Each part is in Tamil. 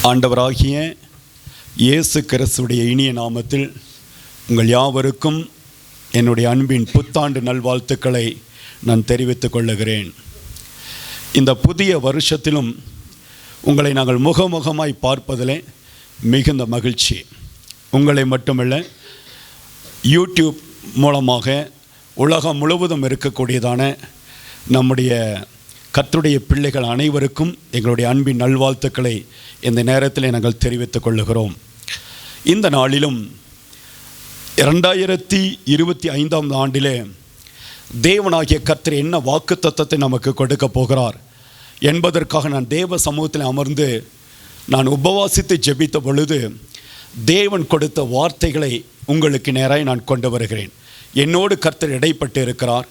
ஆண்டவராகிய இயேசு கிறிஸ்துடைய இனிய நாமத்தில் உங்கள் யாவருக்கும் என்னுடைய அன்பின் புத்தாண்டு நல்வாழ்த்துக்களை நான் தெரிவித்துக் கொள்ளுகிறேன். இந்த புதிய வருஷத்திலும் உங்களை நாங்கள் முகமுகமாய் பார்ப்பதிலே மிகுந்த மகிழ்ச்சி. உங்களை மட்டுமல்ல, யூடியூப் மூலமாக உலகம் முழுவதும் இருக்கக்கூடியதான நம்முடைய கர்த்தருடைய பிள்ளைகள் அனைவருக்கும் எங்களுடைய அன்பின் நல்வாழ்த்துக்களை இந்த நேரத்தில் நாங்கள் தெரிவித்துக் கொள்ளுகிறோம். இந்த நாளிலும் 2025 ஆண்டிலே தேவனாகிய கர்த்தர் என்ன வாக்குத்தத்தத்தை நமக்கு கொடுக்க போகிறார் என்பதற்காக நான் தேவ சமூகத்தில் அமர்ந்து நான் உபவாசித்து ஜெபித்த பொழுது தேவன் கொடுத்த வார்த்தைகளை உங்களுக்கு நேராக நான் கொண்டு வருகிறேன். என்னோடு கர்த்தர் இடைப்பட்டு இருக்கிறார்,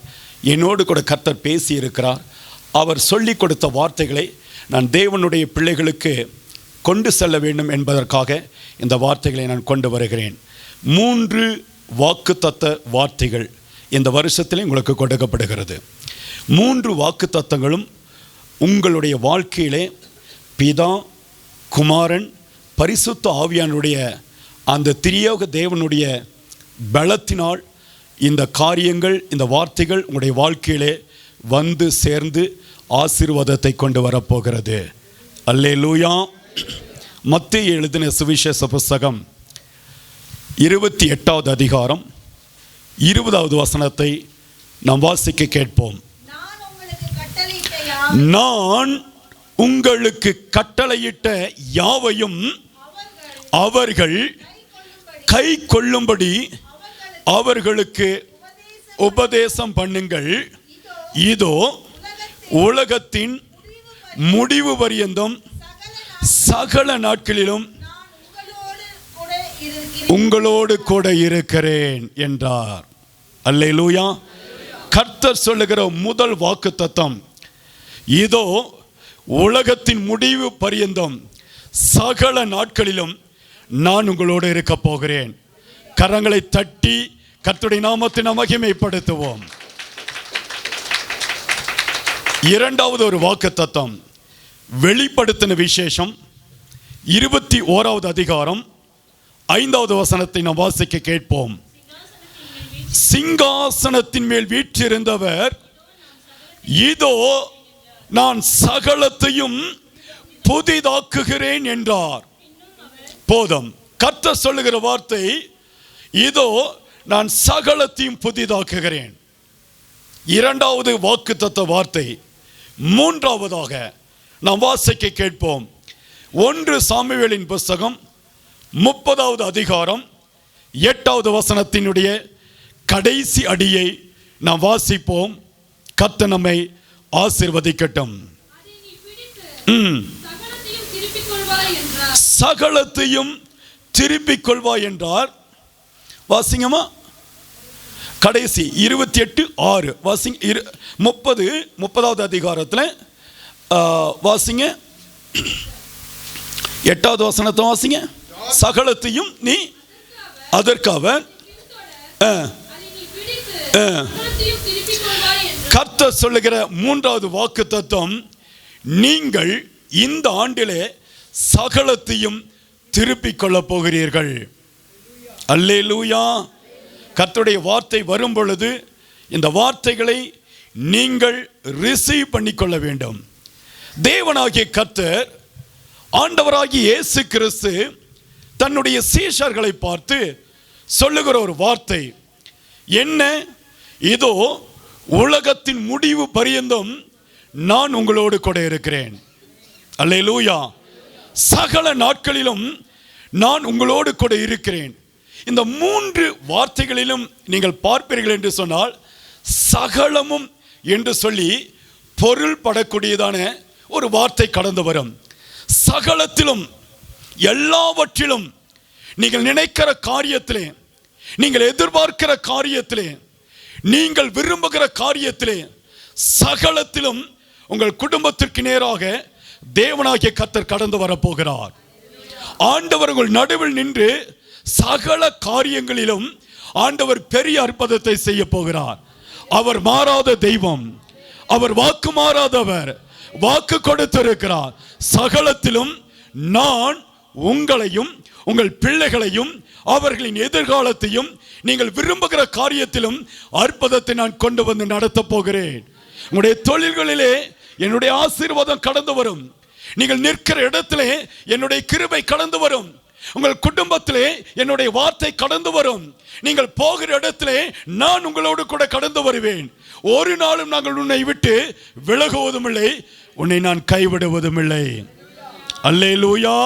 என்னோடு கூட கர்த்தர் பேசி இருக்கிறார். அவர் சொல்லி கொடுத்த வார்த்தைகளை நான் தேவனுடைய பிள்ளைகளுக்கு கொண்டு செல்ல வேண்டும் என்பதற்காக இந்த வார்த்தைகளை நான் கொண்டு வருகிறேன். 3 வாக்குத்தத்த வார்த்தைகள் இந்த வருஷத்தில் உங்களுக்கு கொடுக்கப்படுகிறது. 3 வாக்குத்தத்தங்களும் உங்களுடைய வாழ்க்கையிலே பிதா, குமாரன், பரிசுத்த ஆவியானுடைய அந்த திரியோக தேவனுடைய பலத்தினால் இந்த காரியங்கள், இந்த வார்த்தைகள் உங்களுடைய வாழ்க்கையிலே வந்து சேர்ந்து ஆசீர்வாதத்தை கொண்டு வரப்போகிறது. அல்லேலூயா. மத்தேயு எழுதின சுவிசேஷ புஸ்தகம் 28வது அதிகாரம் 20வது வசனத்தை நாம் வாசிக்க கேட்போம். நான் உங்களுக்கு கட்டளையிட்ட யாவையும் அவர்கள் கை கொள்ளும்படி அவர்களுக்கு உபதேசம் பண்ணுங்கள். இதோ உலகத்தின் முடிவு பரியந்தம் சகல நாட்களிலும் உங்களோடு கூட இருக்கிறேன் என்றார். அல்லேலூயா. கர்த்தர் சொல்லுகிற முதல் வாக்குத்தத்தம், இதோ உலகத்தின் முடிவு பரியந்தம் சகல நாட்களிலும் நான் உங்களோடு இருக்க போகிறேன். கரங்களை தட்டி கர்த்தருடைய நாமத்தை மகிமைப்படுத்துவோம். இரண்டாவது ஒரு வாக்குத்தத்தம், வெளிப்படுத்தின விசேஷம் 21வது அதிகாரம் 5வது வசனத்தை நாம் வாசிக்க கேட்போம். சிங்காசனத்தின் மேல் வீற்றிருந்தவர், இதோ நான் சகலத்தையும் புதிதாக்குகிறேன் என்றார். போதும். கர்த்தர் சொல்லுகிற வார்த்தை, இதோ நான் சகலத்தையும் புதிதாக்குகிறேன். இரண்டாவது வாக்குத்தத்த வார்த்தை. மூன்றாவதாக நாம் வாசிக்க கேட்போம். 1 சாமுவேலின் புஸ்தகம் 30வது அதிகாரம் 8வது வசனத்தினுடைய கடைசி அடியை நாம் வாசிப்போம். கர்த்தர் நம்மை ஆசீர்வதிக்கட்டும். சகலத்தையும் திருப்பிக் கொள்வாய் என்றார். வாசிங்கம்மா. கடைசி 28:6 வாசிங்க. 30வது அதிகாரத்தில் வாசிங்க. 8வது வசனத்தை வாசிங்க. சகலத்தையும் நீ அதற்காக கர்த்தர் சொல்லுகிற மூன்றாவது வாக்குத்தத்தம், நீங்கள் இந்த ஆண்டிலே சகலத்தையும் திருப்பிக் கொள்ளப் போகிறீர்கள். அல்லேலூயா. கர்த்தருடைய வார்த்தை வரும் பொழுது இந்த வார்த்தைகளை நீங்கள் ரிசீவ் பண்ணிக்கொள்ள வேண்டும். தேவனாகிய கர்த்தர், ஆண்டவராகிய இயேசு கிறிஸ்து தன்னுடைய சீஷர்களை பார்த்து சொல்லுகிற ஒரு வார்த்தை என்ன? இதோ உலகத்தின் முடிவு பரியந்தம் நான் உங்களோடு கூட இருக்கிறேன். அல்லேலூயா. சகல நாட்களிலும் நான் உங்களோடு கூட இருக்கிறேன். இந்த 3 வார்த்தைகளிலும் நீங்கள் பார்ப்பீர்கள் என்று சொன்னால், சகலமும் என்று சொல்லி பொருள் படக்கூடியதான ஒரு வார்த்தை கடந்து வரும். சகலத்திலும், எல்லாவற்றிலும், நீங்கள் நினைக்கிற காரியத்திலே, நீங்கள் எதிர்பார்க்கிற காரியத்திலே, நீங்கள் விரும்புகிற காரியத்திலே, சகலத்திலும் உங்கள் குடும்பத்திற்கு நேராக தேவனாகிய கர்த்தர் கடந்து வரப்போகிறார். ஆண்டவர் உங்கள் நடுவில் நின்று சகல காரியங்களிலும் ஆண்டவர் பெரிய அற்புதத்தை செய்ய போகிறார். அவர் மாறாத தெய்வம், அவர் வாக்கு மாறாதவர், வாக்கு கொடுத்திருக்கிறார். சகலத்திலும் நான் உங்களையும் உங்கள் பிள்ளைகளையும் அவர்களின் எதிர்காலத்தையும் நீங்கள் விரும்புகிற காரியத்திலும் அற்புதத்தை நான் கொண்டு வந்து நடத்த போகிறேன். உங்களுடைய தொழில்களிலே என்னுடைய ஆசீர்வாதம் கடந்து வரும். நீங்கள் நிற்கிற இடத்திலே என்னுடைய கிருபை கடந்து வரும். உங்கள் குடும்பத்திலே என்னுடைய வார்த்தை கடந்து வரும். நீங்கள் போகிற இடத்திலே நான் உங்களோடு கூட கடந்து வருவேன். ஒரு நாளும் நாங்கள் உன்னை விட்டு விலகுவதும் இல்லை, உன்னை நான் கைவிடுவதும் இல்லை. அல்லேலூயா.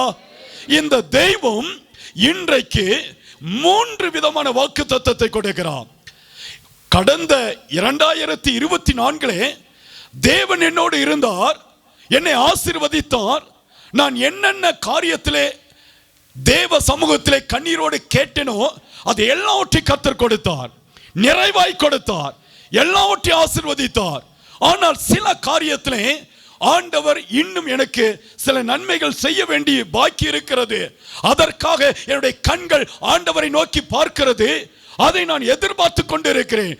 இந்த தெய்வம் இன்றைக்கு 3 விதமான வாக்குத்தத்தத்தை கொடுக்கிறார். கடந்த 2024 தேவன் என்னோடு இருந்தார், என்னை ஆசீர்வதித்தார். நான் என்னென்ன காரியத்திலே தேவ சமூகத்திலே கண்ணீரோடு கேட்டேனோ அது எல்லாவற்றையும் கர்த்தர் கொடுத்தார், நிறைவாய் கொடுத்தார், எல்லாவற்றையும் ஆசீர்வதித்தார். ஆனால் சில காரியத்திலே ஆண்டவர் இன்னும் எனக்கு சில நன்மைகள் செய்ய வேண்டிய பாக்கி இருக்கிறது. அதற்காக என்னுடைய கண்கள் ஆண்டவரை நோக்கி பார்க்கிறது. அதை நான் எதிர்பார்த்து கொண்டிருக்கிறேன்.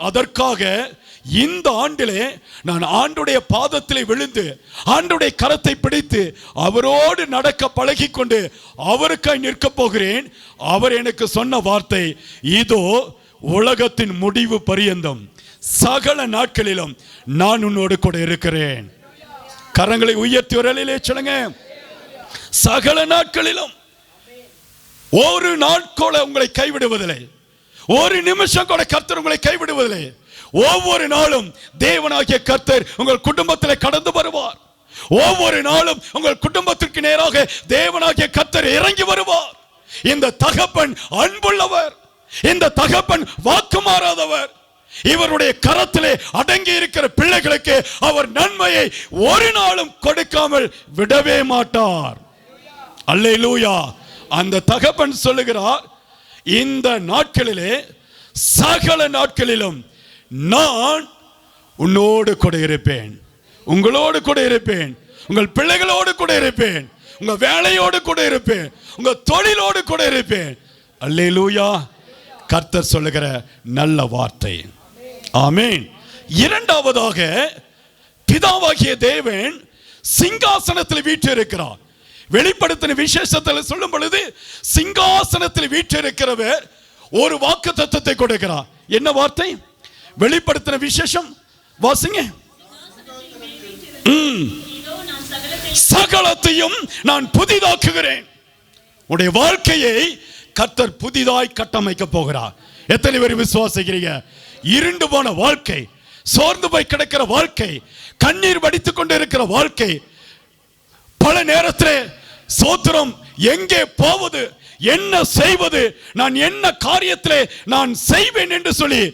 அதற்காக இந்த ஆண்டிலே நான் ஆண்டுடைய பாதத்திலே விழுந்து ஆண்டுடைய கரத்தை பிடித்து அவரோடு நடக்க பழகி கொண்டு அவருக்காய் நிற்க போகிறேன். அவர் எனக்கு சொன்ன வார்த்தை, இதோ உலகத்தின் முடிவு பரியந்தம் சகல நாட்களிலும் நான் உன்னோடு கூட இருக்கிறேன். கரங்களை உயர்த்தி வரலிலே சொல்லுங்க. சகல நாட்களிலும், ஒரு நாள் கூட உங்களை கைவிடுவதில்லை, ஒரு நிமிஷம் கூட கர்த்தர் உங்களை கைவிடுவதில்லை. ஒவ்வொரு நாளும் தேவனாகிய கர்த்தர் உங்கள் குடும்பத்தில் கடந்து வருவார். ஒவ்வொரு நாளும் உங்கள் குடும்பத்திற்கு நேராக தேவனாகிய கர்த்தர் இறங்கி வருவார். இந்த தகப்பன் அன்புள்ளவர், இந்த தகப்பன் வாக்கு மாறாதவர். இவருடைய கரத்திலே அடங்கி இருக்கிற பிள்ளைகளுக்கு அவர் நன்மையை ஒரு நாளும் கொடுக்காமல் விடவே மாட்டார். அல்லேலூயா. அந்த தகப்பன் சொல்லுகிறார், இந்த நாட்களிலே சகல நாட்களிலும் நான் உன்னோடு கூட இருப்பேன், உங்களோடு கூட இருப்பேன், உங்கள் பிள்ளைகளோடு கூட இருப்பேன், உங்க வேலையோடு கூட இருப்பேன், உங்க தொழிலோடு கூட இருப்பேன். அல்லேலூயா. கர்த்தர் சொல்லுகிற நல்ல வார்த்தை. ஆமென். இரண்டாவதாக, பிதாவாகிய தேவன் சிங்காசனத்தில் வீற்றிருக்கிறார். வெளிப்படுத்தின விசேஷத்தில் சொல்லும் பொழுது சிங்காசனத்தில் வீற்றிருக்கிறவர் ஒரு வாக்குத்தத்தத்தை கொடுக்கிறார். என்ன வார்த்தை? வெளிப்படுத்தின விசேஷம் வாசிங்க. சகலத்தையும் நான் புதிதாக்குகிறேன். உடைய வாழ்க்கையை கர்த்தர் புதிதாய் கட்டமைக்க போகிறார். எத்தனை பேர் விசுவாசிக்கிறீங்க? இருண்டு போன வாழ்க்கை, சோர்ந்து போய் கிடக்கிற வாழ்க்கை, கண்ணீர் வடித்துக் கொண்டு இருக்கிற வாழ்க்கை, பல நேரத்தில் சோத்திரம் எங்கே போவது, என்ன செய்வது, நான் என்ன காரியத்திலே நான் செய்வேன் என்று சொல்லி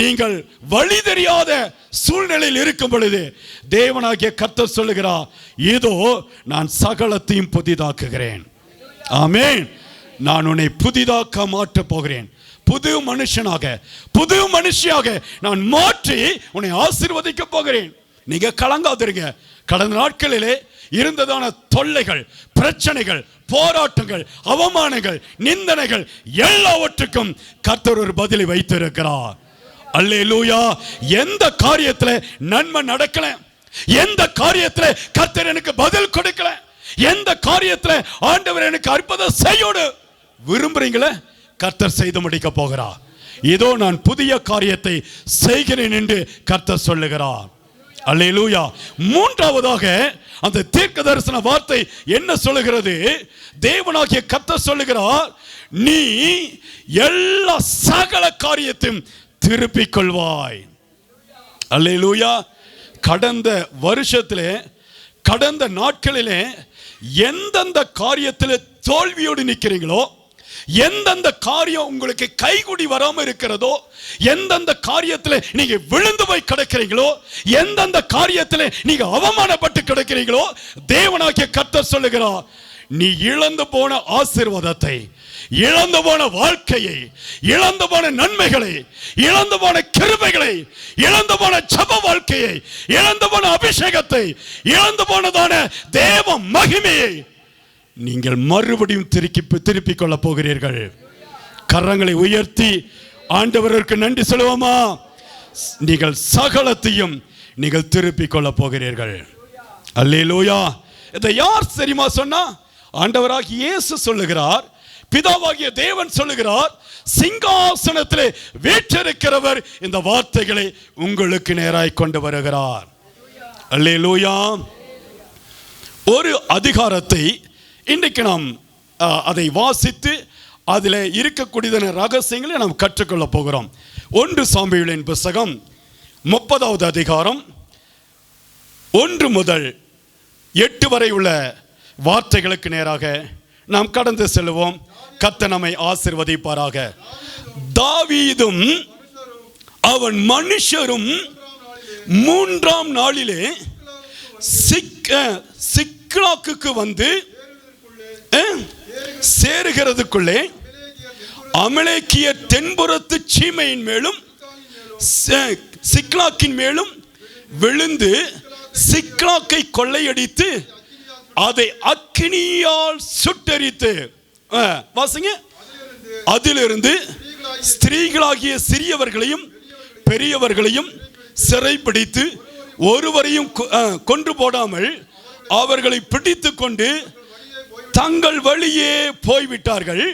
நீங்கள் வழி தெரியாத சூழ்நிலையில் இருக்கும் பொழுது தேவனாகிய கர்த்தர் சொல்லுகிறார், இதோ நான் சகலத்தையும் புதிதாக்குகிறேன். ஆமென். நான் உன்னை புதிதாக்க மாற்ற போகிறேன். புது மனுஷனாக, புது மனுஷியாக நான் மாற்றி உன்னை ஆசீர்வதிக்க போகிறேன். நீங்க கலங்காதிருங்க. கடந்த நாட்களிலே இருந்ததான தொல்லைகள், பிரச்சனைகள், போராட்டங்கள், அவமானங்கள், நிந்தனைகள் எல்லாவற்றுக்கும் கர்த்தர் ஒரு பதிலை வைத்திருக்கிறார். அல்லேலூயா. எந்த காரியத்தில் நன்மை நடக்கல, எந்த காரியத்தில் கர்த்தர் எனக்கு பதில் கொடுக்கல, எந்த காரியத்தில் ஆண்டவர் எனக்கு அற்புதம் செய்யோடு விரும்புறீங்களே, கர்த்தர் செய்து முடிக்க போகிறார். இதோ நான் புதிய காரியத்தை செய்கிறேன் என்று கர்த்தர் சொல்லுகிறார். அல்லேலூயா. மூன்றாவதாக அந்த தீர்க்க தரிசன வார்த்தை என்ன சொல்லுகிறது? தேவனாகிய கர்த்தர் சொல்லுகிறார், நீ எல்லா சகல காரியத்தையும் திருப்பிக் கொள்வாய். அல்லேலூயா. கடந்த வருஷத்திலே, கடந்த நாட்களிலே எந்தெந்த காரியத்தில் தோல்வியோடு நிற்கிறீங்களோ, எந்தெந்த காரியம் உங்களுக்கு கைகூடி வராம இருக்கிறதோ, எந்தெந்த காரியத்தில் நீங்க விழுந்து போய் கிடக்கிறீங்களோ, எந்தெந்த காரியத்தில் நீங்க அவமானப்பட்டு கிடக்கிறீங்களோ, தேவனாகிய கர்த்தர் சொல்லுகிறார், நீ இழந்து போன ஆசீர்வாதத்தை, இழந்து போன வாழ்க்கையை, இழந்து போன நன்மைகளை, இழந்து போன கிருபைகளை, இழந்து போன ஜெப வாழ்க்கையை, இழந்து போன அபிஷேகத்தை, இழந்து போனதான தேவ மகிமையை நீங்கள் மறுபடியும் திருப்பிக் கொள்ள போகிறீர்கள். கரங்களை உயர்த்தி ஆண்டவருக்கு நன்றி சொல்லுவோமா? நீங்கள் சகலத்தையும் நீங்கள் திருப்பிக் கொள்ள போகிறீர்கள். அல்லேலூயா. இதை யார் தெரியுமா சொன்னா? ஆண்டவராகிய இயேசு சொல்லுகிறார், பிதாவாகிய தேவன் சொல்லுகிறார், சிங்காசனத்திலே வீற்றிருக்கிறவர் இந்த வார்த்தைகளை உங்களுக்கு நேராய் கொண்டு வருகிறார். அல்லேலூயா. ஒரு அதிகாரத்தை இன்றைக்கு நாம் அதை வாசித்து அதில் இருக்கக்கூடிய ரகசியங்களை நாம் கற்றுக்கொள்ள போகிறோம். 1 சாமுவேலின் புத்தகம் 30வது அதிகாரம் 1 முதல் 8 வரை உள்ள வார்த்தைகளுக்கு நேராக நாம் கடந்து செல்வோம். கர்த்தர் நம்மை ஆசீர்வதிப்பாராக. தாவீதும் அவன் மனுஷரும் 3ஆம் நாளிலே சிக்லாகுக்கு வந்து சேருகிறதுக்குள்ளே அமலேக்கிய தென்புறத்து சீமையின் மேலும் சிக்லாக்கின் மேலும் விழுந்து சிக்லாக்கை கொள்ளையடித்து அதை அக்கினியால் சுட்டெரித்து, வாசிங்க, அதிலிருந்து ஸ்திரீகளாகிய சிறியவர்களையும் பெரியவர்களையும் சிறைப்பிடித்து ஒருவரையும் கொன்று போடாமல் அவர்களை பிடித்து கொண்டு தங்கள் வழியே போய்விட்டார்கள்.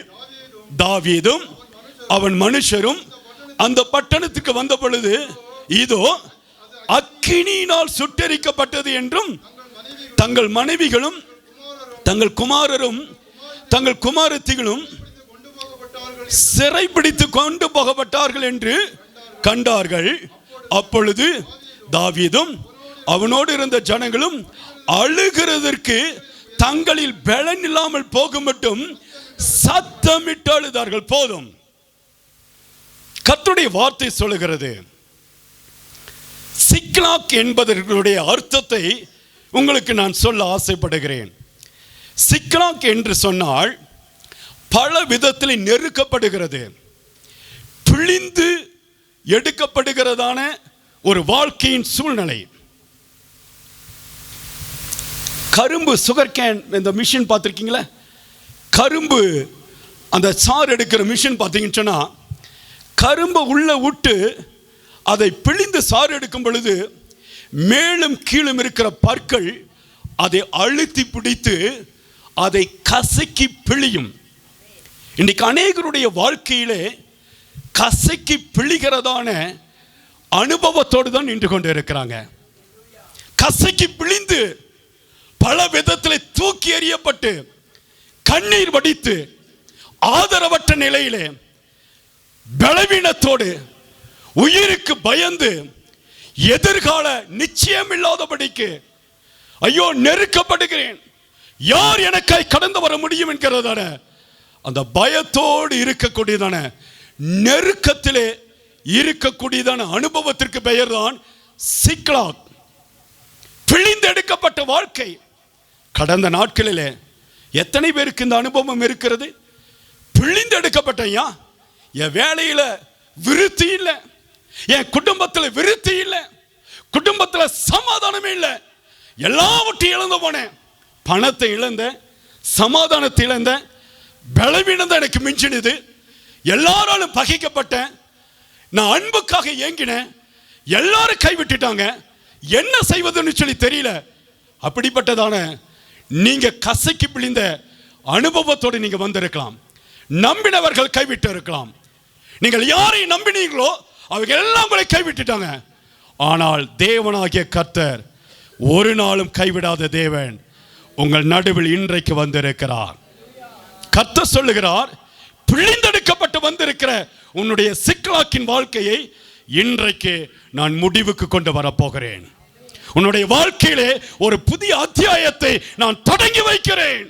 தாவீதும் அவன் மனுஷரும் அந்த பட்டணத்துக்கு வந்த பொழுது இதோ அக்கினியினால் சுட்டெரிக்கப்பட்டது என்றும் தங்கள் மனைவிகளும் தங்கள் குமாரரும் தங்கள் குமாரத்திகளும் சிறைப்பிடித்து கொண்டு போகப்பட்டார்கள் என்று கண்டார்கள். அப்பொழுது தாவீதும் அவனோடு இருந்த ஜனங்களும் அழுகிறதற்கு தங்களில் பலன் இல்லாமல் போகும் மட்டும் சத்தமிட்டு அழுதார்கள். போதும். கர்த்தருடைய வார்த்தை சொல்லுகிறது, சிக்லாக் என்பதற்குடைய அர்த்தத்தை உங்களுக்கு நான் சொல்ல ஆசைப்படுகிறேன். சிக்லாக் என்று சொன்னால் பல விதத்தில் நெருக்கப்படுகிறது, பிழிந்து எடுக்கப்படுகிறதான ஒரு வாழ்க்கையின் சூழ்நிலை. கரும்பு சுகர் கேன் இந்த மிஷின் பார்த்துருக்கீங்களா? கரும்பு அந்த சாறு எடுக்கிற மிஷின் பார்த்தீங்கன்னு சொன்னால் கரும்பை உள்ள விட்டு அதை பிழிந்து சாறு எடுக்கும் பொழுது மேலும் கீழும் இருக்கிற பற்கள் அதை அழுத்தி பிடித்து அதை கசக்கி பிழியும். இன்றைக்கு அநேகருடைய வாழ்க்கையிலே கசக்கி பிழிகிறதான அனுபவத்தோடு தான் நின்று கொண்டு இருக்கிறாங்க. கசக்கி பிழிந்து பல விதத்தில் தூக்கி எறியப்பட்டு கண்ணீர் வடித்து ஆதரவற்ற நிலையிலே பலவீனத்தோடு உயிருக்கு பயந்து எதிர்கால நிச்சயம் இல்லாதபடிக்கு ஐயோ நெருக்கப்படுகிறேன், யார் எனக்காய் கடந்து வர முடியும் என்கிறதான அந்த பயத்தோடு இருக்கக்கூடியதான நெருக்கத்திலே இருக்கக்கூடியதான அனுபவத்திற்கு பெயர் தான் சிக்லாக், பிழிந்தெடுக்கப்பட்ட வாழ்க்கை. கடந்த நாட்களிலே எத்தனை பேருக்கு இந்த அனுபவம் இருக்கிறது? பிழிந்தெடுக்கப்பட்ட என் வேலையில் விருத்தி இல்லை, என் குடும்பத்தில் விருத்தி இல்லை, குடும்பத்தில் சமாதானமே இல்லை, எல்லாவற்றையும் இழந்து போனேன், பணத்தை இழந்தேன், சமாதானத்தை இழந்தேன், பலவீனம் தான் எனக்கு மிஞ்சினது, எல்லாராலும் பகைக்கப்பட்டேன், நான் அன்புக்காக ஏங்கினேன், எல்லாரும் கைவிட்டுட்டாங்க, என்ன செய்வதுன்னு சொல்லி தெரியல. அப்படிப்பட்டதான நீங்க கசக்கி பிழிந்த அனுபவத்தோடு நீங்க வந்திருக்கலாம். நம்பினவர்கள் கைவிட்டு இருக்கலாம். நீங்கள் யாரை நம்பினீங்களோ அவங்க எல்லாம் உங்களை கைவிட்டுட்டாங்க. ஆனால் தேவனாகிய கர்த்தர் ஒரு நாளும் கைவிடாத தேவன் உங்கள் நடுவில் இன்றைக்கு வந்திருக்கிறார். கர்த்தர் சொல்லுகிறார், பிழிந்தெடுக்கப்பட்டு வந்திருக்கிற உன்னுடைய சிக்லாக்கின் வாழ்க்கையை இன்றைக்கு நான் முடிவுக்கு கொண்டு வரப்போகிறேன். உன்னுடைய வாழ்க்கையிலே ஒரு புதிய அத்தியாயத்தை நான் தொடங்கி வைக்கிறேன்.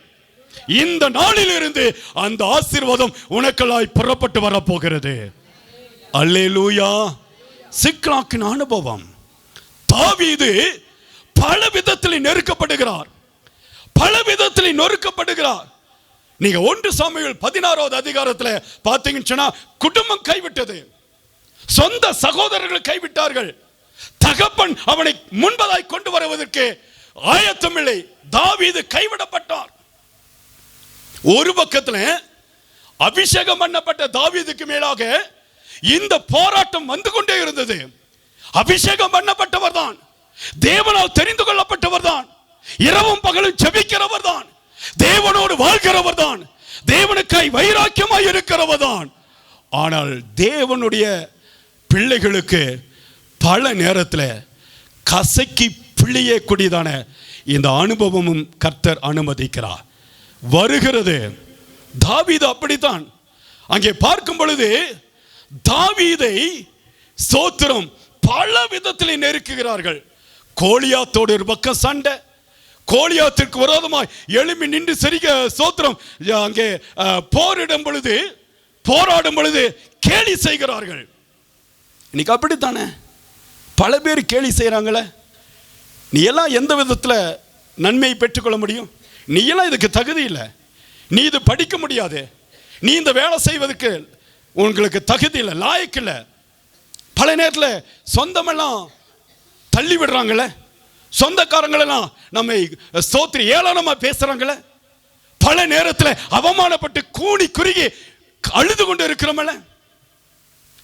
இந்த நாளில் இருந்து அந்த ஆசீர்வாதம் உனக்களாய் புறப்பட்டு வரப்போகிறது. அல்லேலூயா. சிக்லாக்கின் அனுபவம். தாவீது பல விதத்தில் நெருக்கப்படுகிறார், பல விதத்தில் நொறுக்கப்படுகிறார். நீங்க 1 சாமுவேல் 16வது அதிகாரத்தில் பார்த்தீங்கன்னு சொன்னா குடும்பம் கைவிட்டது, சொந்த சகோதரர்கள் கைவிட்டார்கள், தகப்பன் அவனை முன்பதாய் கொண்டு வருவதற்கு ஆயத்தமில்லை, தாவீது கைவிடப்பட்டார். ஒரு பக்கத்தில் அபிஷேகம் பண்ணப்பட்ட தாவீதுக்கு மேலாக இந்த போராட்டம் வந்து கொண்டே இருந்தது. அபிஷேகம் பண்ணப்பட்டவர் தான், தேவனால் தெரிந்து கொள்ளப்பட்டவர் தான், இரவும் பகலும் ஜெபிக்கிறவர் தான், தேவனோடு வாழ்கிறவர் தான், தேவனுக்காய் வைராக்கியமாய் இருக்கிறவர் தான். ஆனால் தேவனுடைய பிள்ளைகளுக்கு பல நேரத்தில் கசக்கி பிள்ளையக்கூடியதான இந்த அனுபவமும் கர்த்தர் அனுமதிக்கிறார். வருகிறது. தாவீது அப்படித்தான். அங்கே பார்க்கும் பொழுது தாவீதை ஸ்தோத்திரம் பல விதத்திலே நெருக்குகிறார்கள். கோலியாத்தோடு ஒரு பக்கம் சண்டை, கோலியாத்திற்கு விரோதமாய் எழும்பி நின்று சரிக ஸ்தோத்திரம் அங்கே போராடும் பொழுது கேலி செய்கிறார்கள். இன்னைக்கு அப்படித்தானே பல பேர் கேலி செய்கிறாங்களே. நீ எல்லாம் எந்த விதத்தில் நன்மையை பெற்றுக்கொள்ள முடியும்? நீ எல்லாம் இதுக்கு தகுதி இல்லை, நீ இது படிக்க முடியாது, நீ இந்த வேலை செய்வதற்கு உங்களுக்கு தகுதி இல்லை, லாயக்கு இல்லை. பல நேரத்தில் சொந்தமெல்லாம் தள்ளி விடுறாங்களே, சொந்தக்காரங்களெல்லாம் நம்மை ஸ்தோத்திரி ஏளனமாக பேசுகிறாங்களே, பல நேரத்தில் அவமானப்பட்டு கூணி குறுகி அழுது கொண்டு இருக்கிறோம்ல.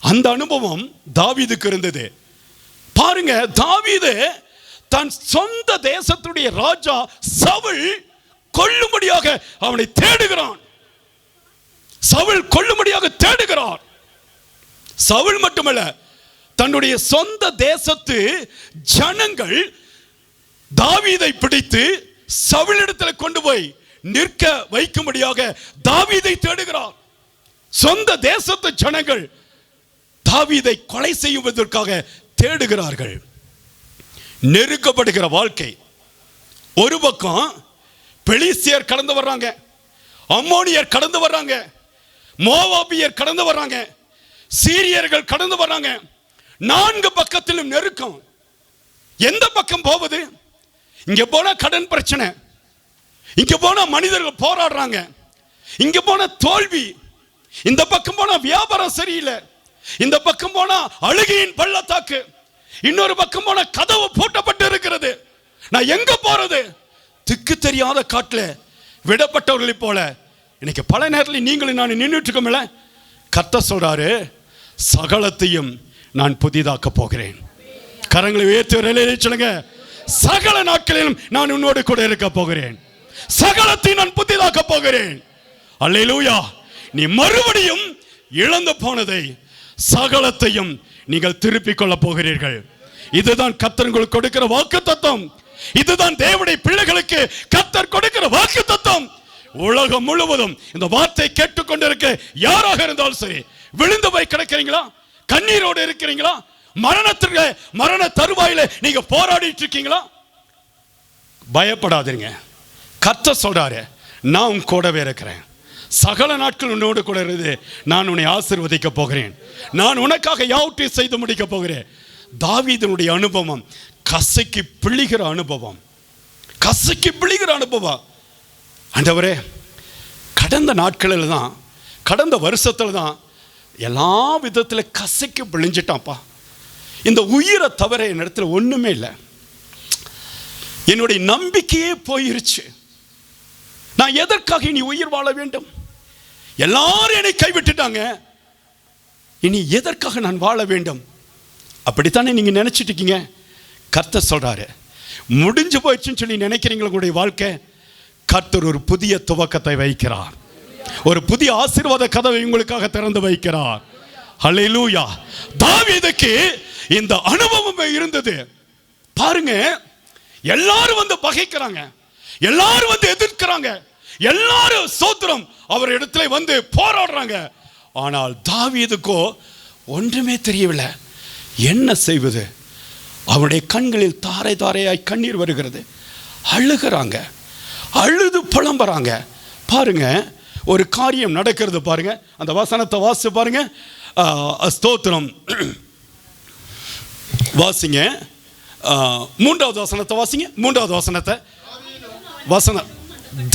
அந்த அனுபவம் தாவீதுக்கு இருந்தது. பாருங்க, தாவீது தன் சொந்த தேசத்துடைய ராஜா சவுல் கொல்லும்படியாக அவனை தேடுகிறான். சவுல் கொல்லும்படியாக தேடுகிறார். சவுல் மட்டுமல்ல, தன்னுடைய சொந்த தேசத்து ஜனங்கள் தாவீதை பிடித்து சவுலிடத்தில் கொண்டு போய் நிற்க வைக்கும்படியாக தாவீதை தேடுகிறார். சொந்த தேசத்து ஜனங்கள் தாவீதை கொலை செய்வதற்காக தேடுகிறார்கள். நெருக்கப்படுகிற வாழ்க்கை. ஒரு பக்கம் பெலிஸ்தியர் கடந்து வர்றாங்க, அம்மோனியர் கடந்து வர்றாங்க, மோவாபியர் கடந்து வர்றாங்க, சீரியர்கள் கடந்து வர்றாங்க. 4 பக்கத்திலும் நெருக்கம். எந்த பக்கம் போவது? இங்க போனா கடன் பிரச்சனை, இங்க போனா மனிதர்கள் போராடுறாங்க, இங்க போனா தோல்வி, இந்த பக்கம் போனா வியாபாரம் சரியில்லை, இந்த பக்கம் போனா அழுகையின் பள்ளத்தாக்கு, இன்னொரு பக்கம் போனா கதவு பூட்டப்பட்டு இருக்கிறது. நான் எங்க போறது? திக்கு தெரியாத காட்டில் விடப்பட்டவர்களை போல இன்னைக்கு பல நேரத்தில் நீங்களும் நான் நின்றுட்டு இருக்கோம்ல. கர்த்தர் சொல்றாரு, சகலத்தையும் நான் புதிதாக்க போகிறேன். கரங்களை உயர்த்தி சொல்லுங்க, சகல நாட்களிலும் நான் உன்னோடு கூட இருக்க போகிறேன், சகலத்தையும் நான் புதிதாக்க போகிறேன். அல்லேலூயா. நீ மறுபடியும் இழந்து போனதை சகலத்தையும் நீங்கள் திருப்பிக் கொள்ள போகிறீர்கள். இதுதான் கர்த்தர் உங்களுக்கு கொடுக்கிற வாக்குத்தத்தம். இதுதான் தேவனுடைய பிள்ளைகளுக்கு கர்த்தர் கொடுக்கிற வாக்குத்தத்தம். உலகம் முழுவதும் இந்த வார்த்தை கேட்டுக்கொண்டிருக்க யாராக இருந்தாலும் சரி, விழுந்து போய் கிடக்கிறீங்களா, கண்ணீரோடு இருக்கிறீங்களா, மரண தருவாயில நீங்க போராடிட்டு இருக்கீங்களா, பயப்படாதீங்க. கர்த்தர் சொல்றாரு, நான் உன் கூடவே இருக்கிறேன், சகல நாட்கள் உன்னோடு கூட இருந்து நான் உன்னை ஆசீர்வதிக்க போகிறேன், நான் உனக்காக யாவற்றையும் செய்து முடிக்க போகிறேன். தாவீதினுடைய அனுபவம் கசைக்கு பிழிகிற அனுபவம், கசைக்கு பிழிகிற அனுபவம். ஆண்டவரே, கடந்த நாட்களில் தான், கடந்த வருஷத்தில் தான் எல்லா விதத்தில் கசைக்கு பிழிஞ்சிட்டான்ப்பா. இந்த உயிரை தவிர என் இடத்துல ஒன்றுமே இல்லை, என்னுடைய நம்பிக்கையே போயிருச்சு. நான் எதற்காக இனி உயிர் வாழ வேண்டும்? எல்லாரும் என்னை கைவிட்டுட்டாங்க, இனி எதற்காக நான் வாழ வேண்டும்? அப்படித்தானே நீங்க நினைச்சிட்டு இருக்கீங்க. கர்த்தர் சொல்றாரு, முடிஞ்சு போயிடுச்சுன்னு சொல்லி நினைக்கிறீங்களா உங்களுடைய வாழ்க்கை? கர்த்தர் ஒரு புதிய துவக்கத்தை வைக்கிறார், ஒரு புதிய ஆசீர்வாத கதவை உங்களுக்காக திறந்து வைக்கிறார். ஹல்லேலூயா. தாவீதுக்கு இந்த அனுபவம் இருந்தது. பாருங்க, எல்லாரும் வந்து பகைக்கிறாங்க, எல்லாரும் வந்து எதிர்க்கிறாங்க, எல்லாரும் ஸ்தோத்திரம் அவர் இடத்துல வந்து போராடுறாங்க. ஆனால் தாவீதுக்கோ ஒன்றுமே தெரியவில்லை, என்ன செய்வது? அவருடைய கண்களில் தாரை தாரையாய் கண்ணீர் வருகிறது, அழுகிறாங்க, அழுது புலம்புறாங்க. பாருங்க, ஒரு காரியம் நடக்கிறது பாருங்க. அந்த வசனத்தை வாசி பாருங்க. ஸ்தோத்திரம் வாசிங்க. 3வது வசனத்தை வாசிங்க. 3வது வசனம்.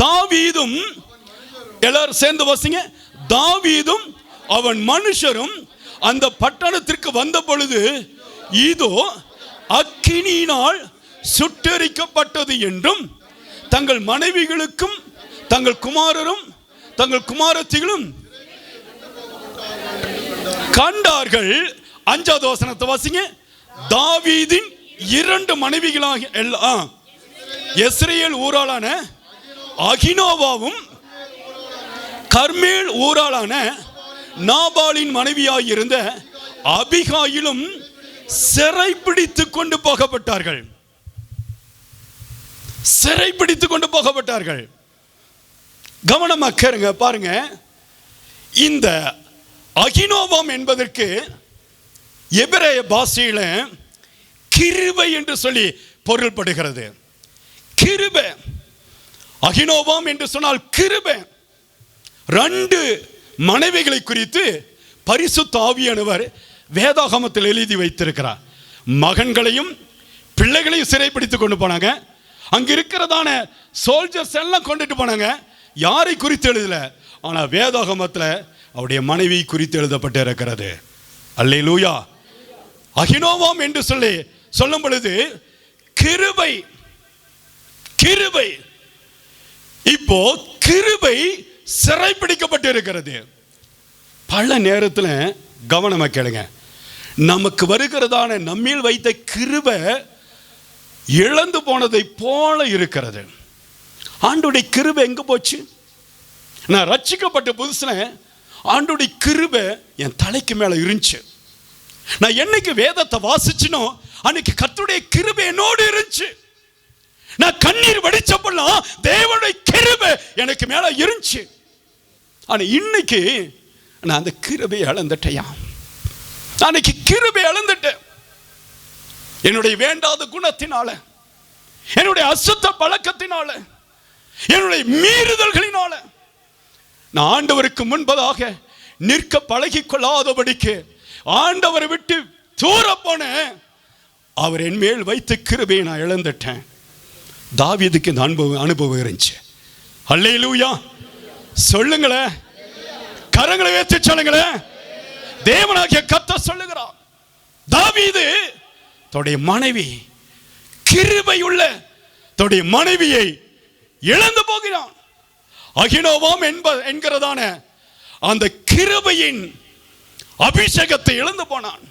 தாவீதும், எல்லாரும் சேர்ந்து வாசிங்க. தாவீதும் அவன் மனுஷரும் அந்த பட்டணத்திற்கு வந்த பொழுது, இதோ அக்கினியினால் சுட்டெரிக்கப்பட்டது என்றும் தங்கள் மனைவிகளுக்கும் தங்கள் குமாரரும் தங்கள் குமாரத்திகளும் கண்டார்கள். 5வது வசனத்தை வாசிங்க. தாவீதின் 2 மனைவிகளாக யெஸ்ரயேல் ஊராளான அகினோவாவும் கர்மேல் ஊராளான நாபாலின் மனைவியாயிருந்த அபிகாயிலும் சிறைப்பிடித்து கொண்டு போகப்பட்டார்கள். சிறைப்பிடித்து கொண்டு போகப்பட்டார்கள். கவனமா கேளுங்க, பாருங்க. இந்த அகினோவாம் என்பதற்கு எபிரேய பாஷையில கிருபை என்று சொல்லி பொருள்படுகிறது. கிருபை, அகினோவாம் என்று சொன்னால் கிருபை. 2 மனைவிகளை குறித்து பரிசுத்த ஆவியானவர் வேதாகமத்தில் எழுதி வைத்திருக்கிறார். மகன்களையும் பிள்ளைகளையும் சிறைப்பிடித்து கொண்டு போனாங்க. அங்க இருக்கிறதான சோல்ஜர்ஸ் எல்லாம் கொண்டுட்டு போனாங்க. யாரை குறித்து எழுதல, ஆனா வேதாகமத்தில் அவருடைய மனைவி குறித்து எழுதப்பட்டு இருக்கிறது. அல்லேலூயா. அகினோவாம் என்று சொல்லி சொல்லும் பொழுது கிருபை, கிருபை. இப்போ கிருபை சிறைப்பிடிக்கப்பட்டு இருக்கிறது. பல நேரத்தில் கவனமா கேளுங்க, நமக்கு வருகிறதான நம்மில் வைத்த கிருபை இழந்து போனதை போல இருக்கிறது. ஆண்டுடைய கிருபை எங்க போச்சு? நான் ரட்சிக்கப்பட்ட புதுசுல ஆண்டுடைய கிருபை என் தலைக்கு மேல இருந்துச்சு. நான் என்னைக்கு வேதத்தை வாசிச்சினோ அன்னைக்கு கர்த்தருடைய கிருபை என்னோடு இருந்துச்சு. நான் கண்ணீர் வடிச்சப்பெல்லாம் தேவனுடைய கிருபை எனக்கு மேல இருந்துச்சு. ஆனா இன்னைக்கு நான் அந்த கிருபை இழந்துட்டேயா? அன்னைக்கு கிருபை இழந்துட்டேன். என்னுடைய வேண்டாத குணத்தினால, என்னுடைய அசுத்த பழக்கத்தினால, என்னுடைய மீறுதல்களினால நான் ஆண்டவருக்கு முன்பதாக நிற்க பழகி கொள்ளாதபடிக்கு ஆண்டவரை விட்டு தூர போனேன். அவர் என் மேல் வைத்த கிருபையை நான் இழந்துட்டேன். தாவீதுக்கு இந்த அனுபவம் இருந்துச்சு. அல்லேலூயா. சொல்லுங்களேன், கரங்களை வைத்து சொல்லுங்களேன். தேவனாகிய கர்த்தர் சொல்லுகிறார், தாவீது தன்னுடைய மனைவி, கிருபை உள்ள தன்னுடைய மனைவியை இழந்து போகிறான். அகினோவாம் என்கிறதான அந்த கிருபையின் அபிஷேகத்தை இழந்து போனான்.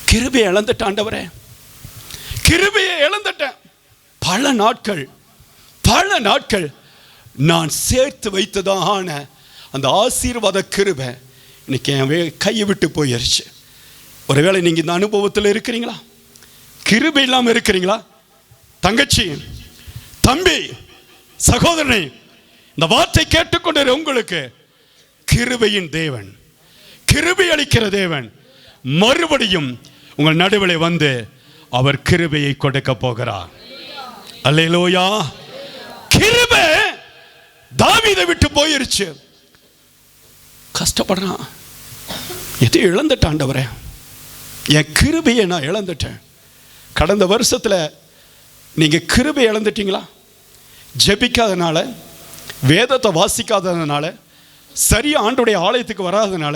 கிருபையை இழந்துட்ட ஆண்டவரே, கிருபையை இழந்துட்டேன். பல நாட்கள் நான் சேர்த்து வைத்ததான அந்த ஆசீர்வாத கிருபை இன்னைக்கு என் கையை விட்டு போயிருச்சு. ஒருவேளை நீங்க இந்த அனுபவத்தில் இருக்கிறீங்களா? கிருபை இல்லாமல் இருக்கிறீங்களா? தங்கச்சி, தம்பி, சகோதரனை, இந்த வார்த்தை கேட்டுக்கொண்டு உங்களுக்கு கிருபையின் தேவன், கிருபை அளிக்கிற தேவன் மறுபடியும் உங்கள் நடுவில் வந்து அவர் கிருபையை கொடுக்க போகிறார். அல்லேலூயா. கிருபை தாவீதை விட்டு போயிருச்சு. கஷ்டப்படுறான். எதை இழந்துட்டான் ஆண்டவரே? என் கிருபையை நான் இழந்துட்டேன். கடந்த வருஷத்தில் நீங்கள் கிருபை இழந்துட்டீங்களா? ஜெபிக்காதனால, வேதத்தை வாசிக்காததுனால, சரியாக ஆண்டுடைய ஆலயத்துக்கு வராதனால,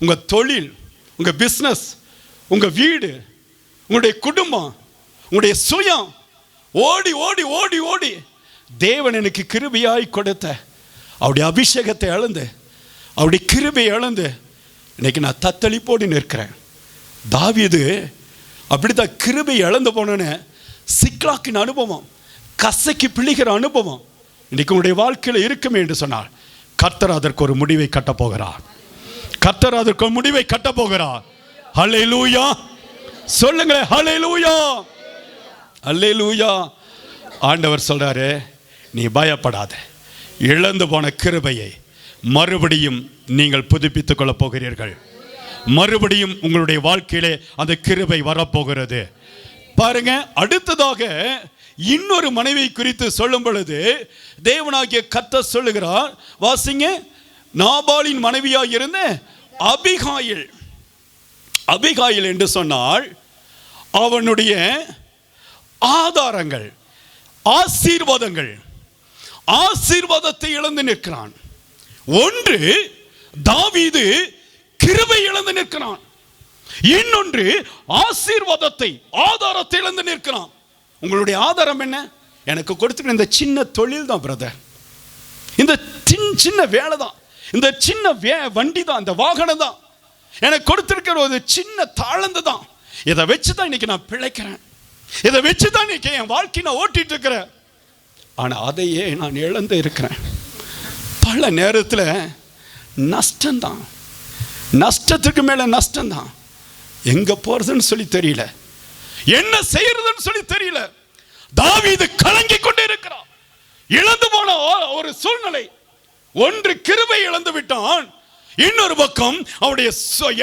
உங்கள் தொழில், உங்கள் பிஸ்னஸ், உங்கள் வீடு, உங்களுடைய குடும்பம், உங்களுடைய சுயம் ஓடி ஓடி ஓடி ஓடி தேவன் எனக்கு கிருபையாய் கொடுத்த அவருடைய அபிஷேகத்தை இழந்து, அவருடைய கிருபை இழந்து இன்னைக்கு நான் தத்தளிப்போடு நிற்கிறேன். தாவீது அப்படித்தான் கிருபை இழந்து போனோன்னு சிக்லாக்கின் அனுபவம், கசைக்கு பிழிகிற அனுபவம் இன்னைக்கு உங்களுடைய வாழ்க்கையில் இருக்குமே என்று சொன்னார். கர்த்தர் அதற்கு ஒரு முடிவை கட்டப் போகிறார். கர்த்தர் அதற்கு ஒரு முடிவை கட்டப் போகிறார். ஹல்லேலூயா. சொல்லுங்களேன், ஹல்லேலூயா, ஹல்லேலூயா. ஆண்டவர் சொல்றாரு, நீ பயப்படாத, இழந்து போன கிருபையை மறுபடியும் நீங்கள் புதுப்பித்துக் கொள்ளப் போகிறீர்கள். மறுபடியும் உங்களுடைய வாழ்க்கையிலே அந்த கிருபை வரப்போகிறது. பாருங்க, அடுத்ததாக இன்னொரு மனைவி குறித்து சொல்லும் பொழுது தேவனாகிய கர்த்தர் சொல்லுகிறார். வாசிங்க. நாபாலின் மனைவியாக இருந்த அபிகாயில். அபிகாயில் என்று சொன்னால் அவனுடைய ஆதாரங்கள், ஆசீர்வாதங்கள், ஆசீர்வாதத்தை இழந்து நிற்கிறான். ஒன்று, தாவீது கிருபை இழந்து நிற்கிறான். இன்னொன்று, ஆசீர்வாதத்தை, ஆதாரத்தை இழந்து நிற்கிறான். உங்களுடைய ஆதாரம் என்ன? எனக்கு கொடுத்துக்கிற இந்த சின்ன தொழில் தான் பிரதர், இந்த சின்ன வேலை தான், இந்த சின்ன வண்டி தான், இந்த வாகனம் தான், எனக்கு கொடுத்திருக்கிற ஒரு சின்ன தாளந்து தான், இதை வச்சு தான் இன்னைக்கு நான் பிழைக்கிறேன். இதை வச்சு தான் என் வாழ்க்கை நான் ஓட்டிட்டு இருக்கிறேன். ஆனால் அதையே நான் இழந்து இருக்கிறேன். பல நேரத்தில் நஷ்டம்தான், நஷ்டத்துக்கு மேலே நஷ்டம்தான். எங்கே போகிறதுன்னு சொல்லி தெரியல, என்ன செய்யறதுன்னு சொல்லி தெரியல. தாவீது கலங்கி கொண்டே இருக்கிறான். இழந்து போன ஒரு சூழ்நிலை. ஒன்று கிருபை இழந்து விட்டான், இன்னொரு பக்கம் அவருடைய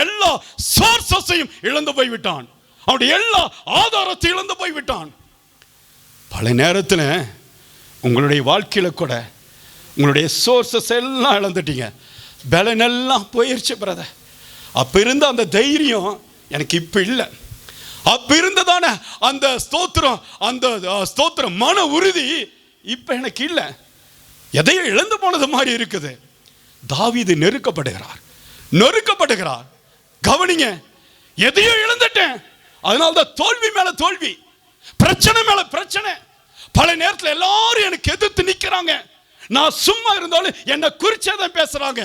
எல்லா சோர்சஸையும் இழந்து போய்விட்டான், அவருடைய எல்லா ஆதாரத்தையும் இழந்து போய்விட்டான். பல நேரத்தில் உங்களுடைய வாழ்க்கையில கூட உங்களுடைய சோர்சஸ் எல்லாம் இழந்துட்டீங்க, பலன் எல்லாம் போயிடுச்சு பிரதர். அப்ப இருந்த அந்த தைரியம் எனக்கு இப்ப இல்லை. அப்ப இருந்ததான அந்த ஸ்தோத்திரம், அந்த ஸ்தோத்திரம் மன உறுதி இப்ப எனக்கு இல்லை. எதையும் இழந்து போனது மாதிரி இருக்குது. தாவீது நெருக்கப்படுகிறார். கவனிங்க, எதையோ இழந்துட்டேன், அதனால்தான் தோல்வி மேல தோல்வி, பிரச்சனை மேல பிரச்சனை. பல நேரத்தில் எல்லாரும் எனக்கு எதிர்த்து நிக்கிறாங்க. நான் சும்மா இருந்தாலும் என்னை குறிச்சே தான் பேசுறாங்க,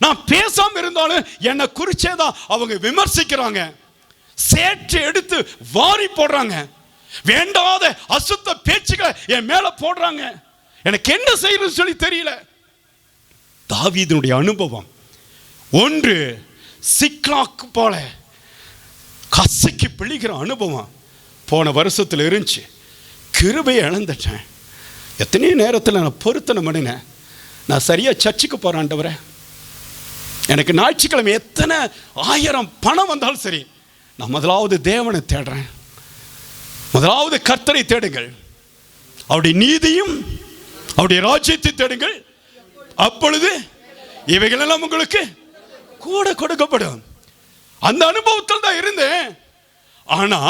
நான் பேசாம இருந்தாலும் என்னை குறிச்சே தான் அவங்க விமர்சிக்கிறாங்க, சேற்று எடுத்து வாரி போடுறாங்க, வேண்டாத அசுத்த பேச்சுகளை என் மேல போடுறாங்க. எனக்கு என்ன செய்யணும்னு சொல்லி தெரியல. தாவீதுடைய அனுபவம் ஒன்று சிக்லாக் போல கசக்கி பிழிக்கிற அனுபவம் போன வருஷத்தில் இருந்துச்சு. கிருபையை இழந்துட்டேன். எத்தனை நேரத்தில் நான் பொருத்தனை பண்ணினேன், நான் சரியா சர்ச்சுக்கு போறேன் ஆண்டவரே, எனக்கு ஞாயிற்றுக்கிழமை எத்தனை 1000 பணம் வந்தாலும் சரி, நான் முதலாவது தேவனை தேடுறேன். முதலாவது கர்த்தரை தேடுங்கள், அவருடைய நீதியும் அவருடைய ராஜ்யத்தை தேடுங்கள், அப்பொழுது இவைகள் எல்லாம் உங்களுக்கு கூட கொடுக்கப்படும். அந்த அனுபவத்தில் தான் இருந்தேன். ஆனா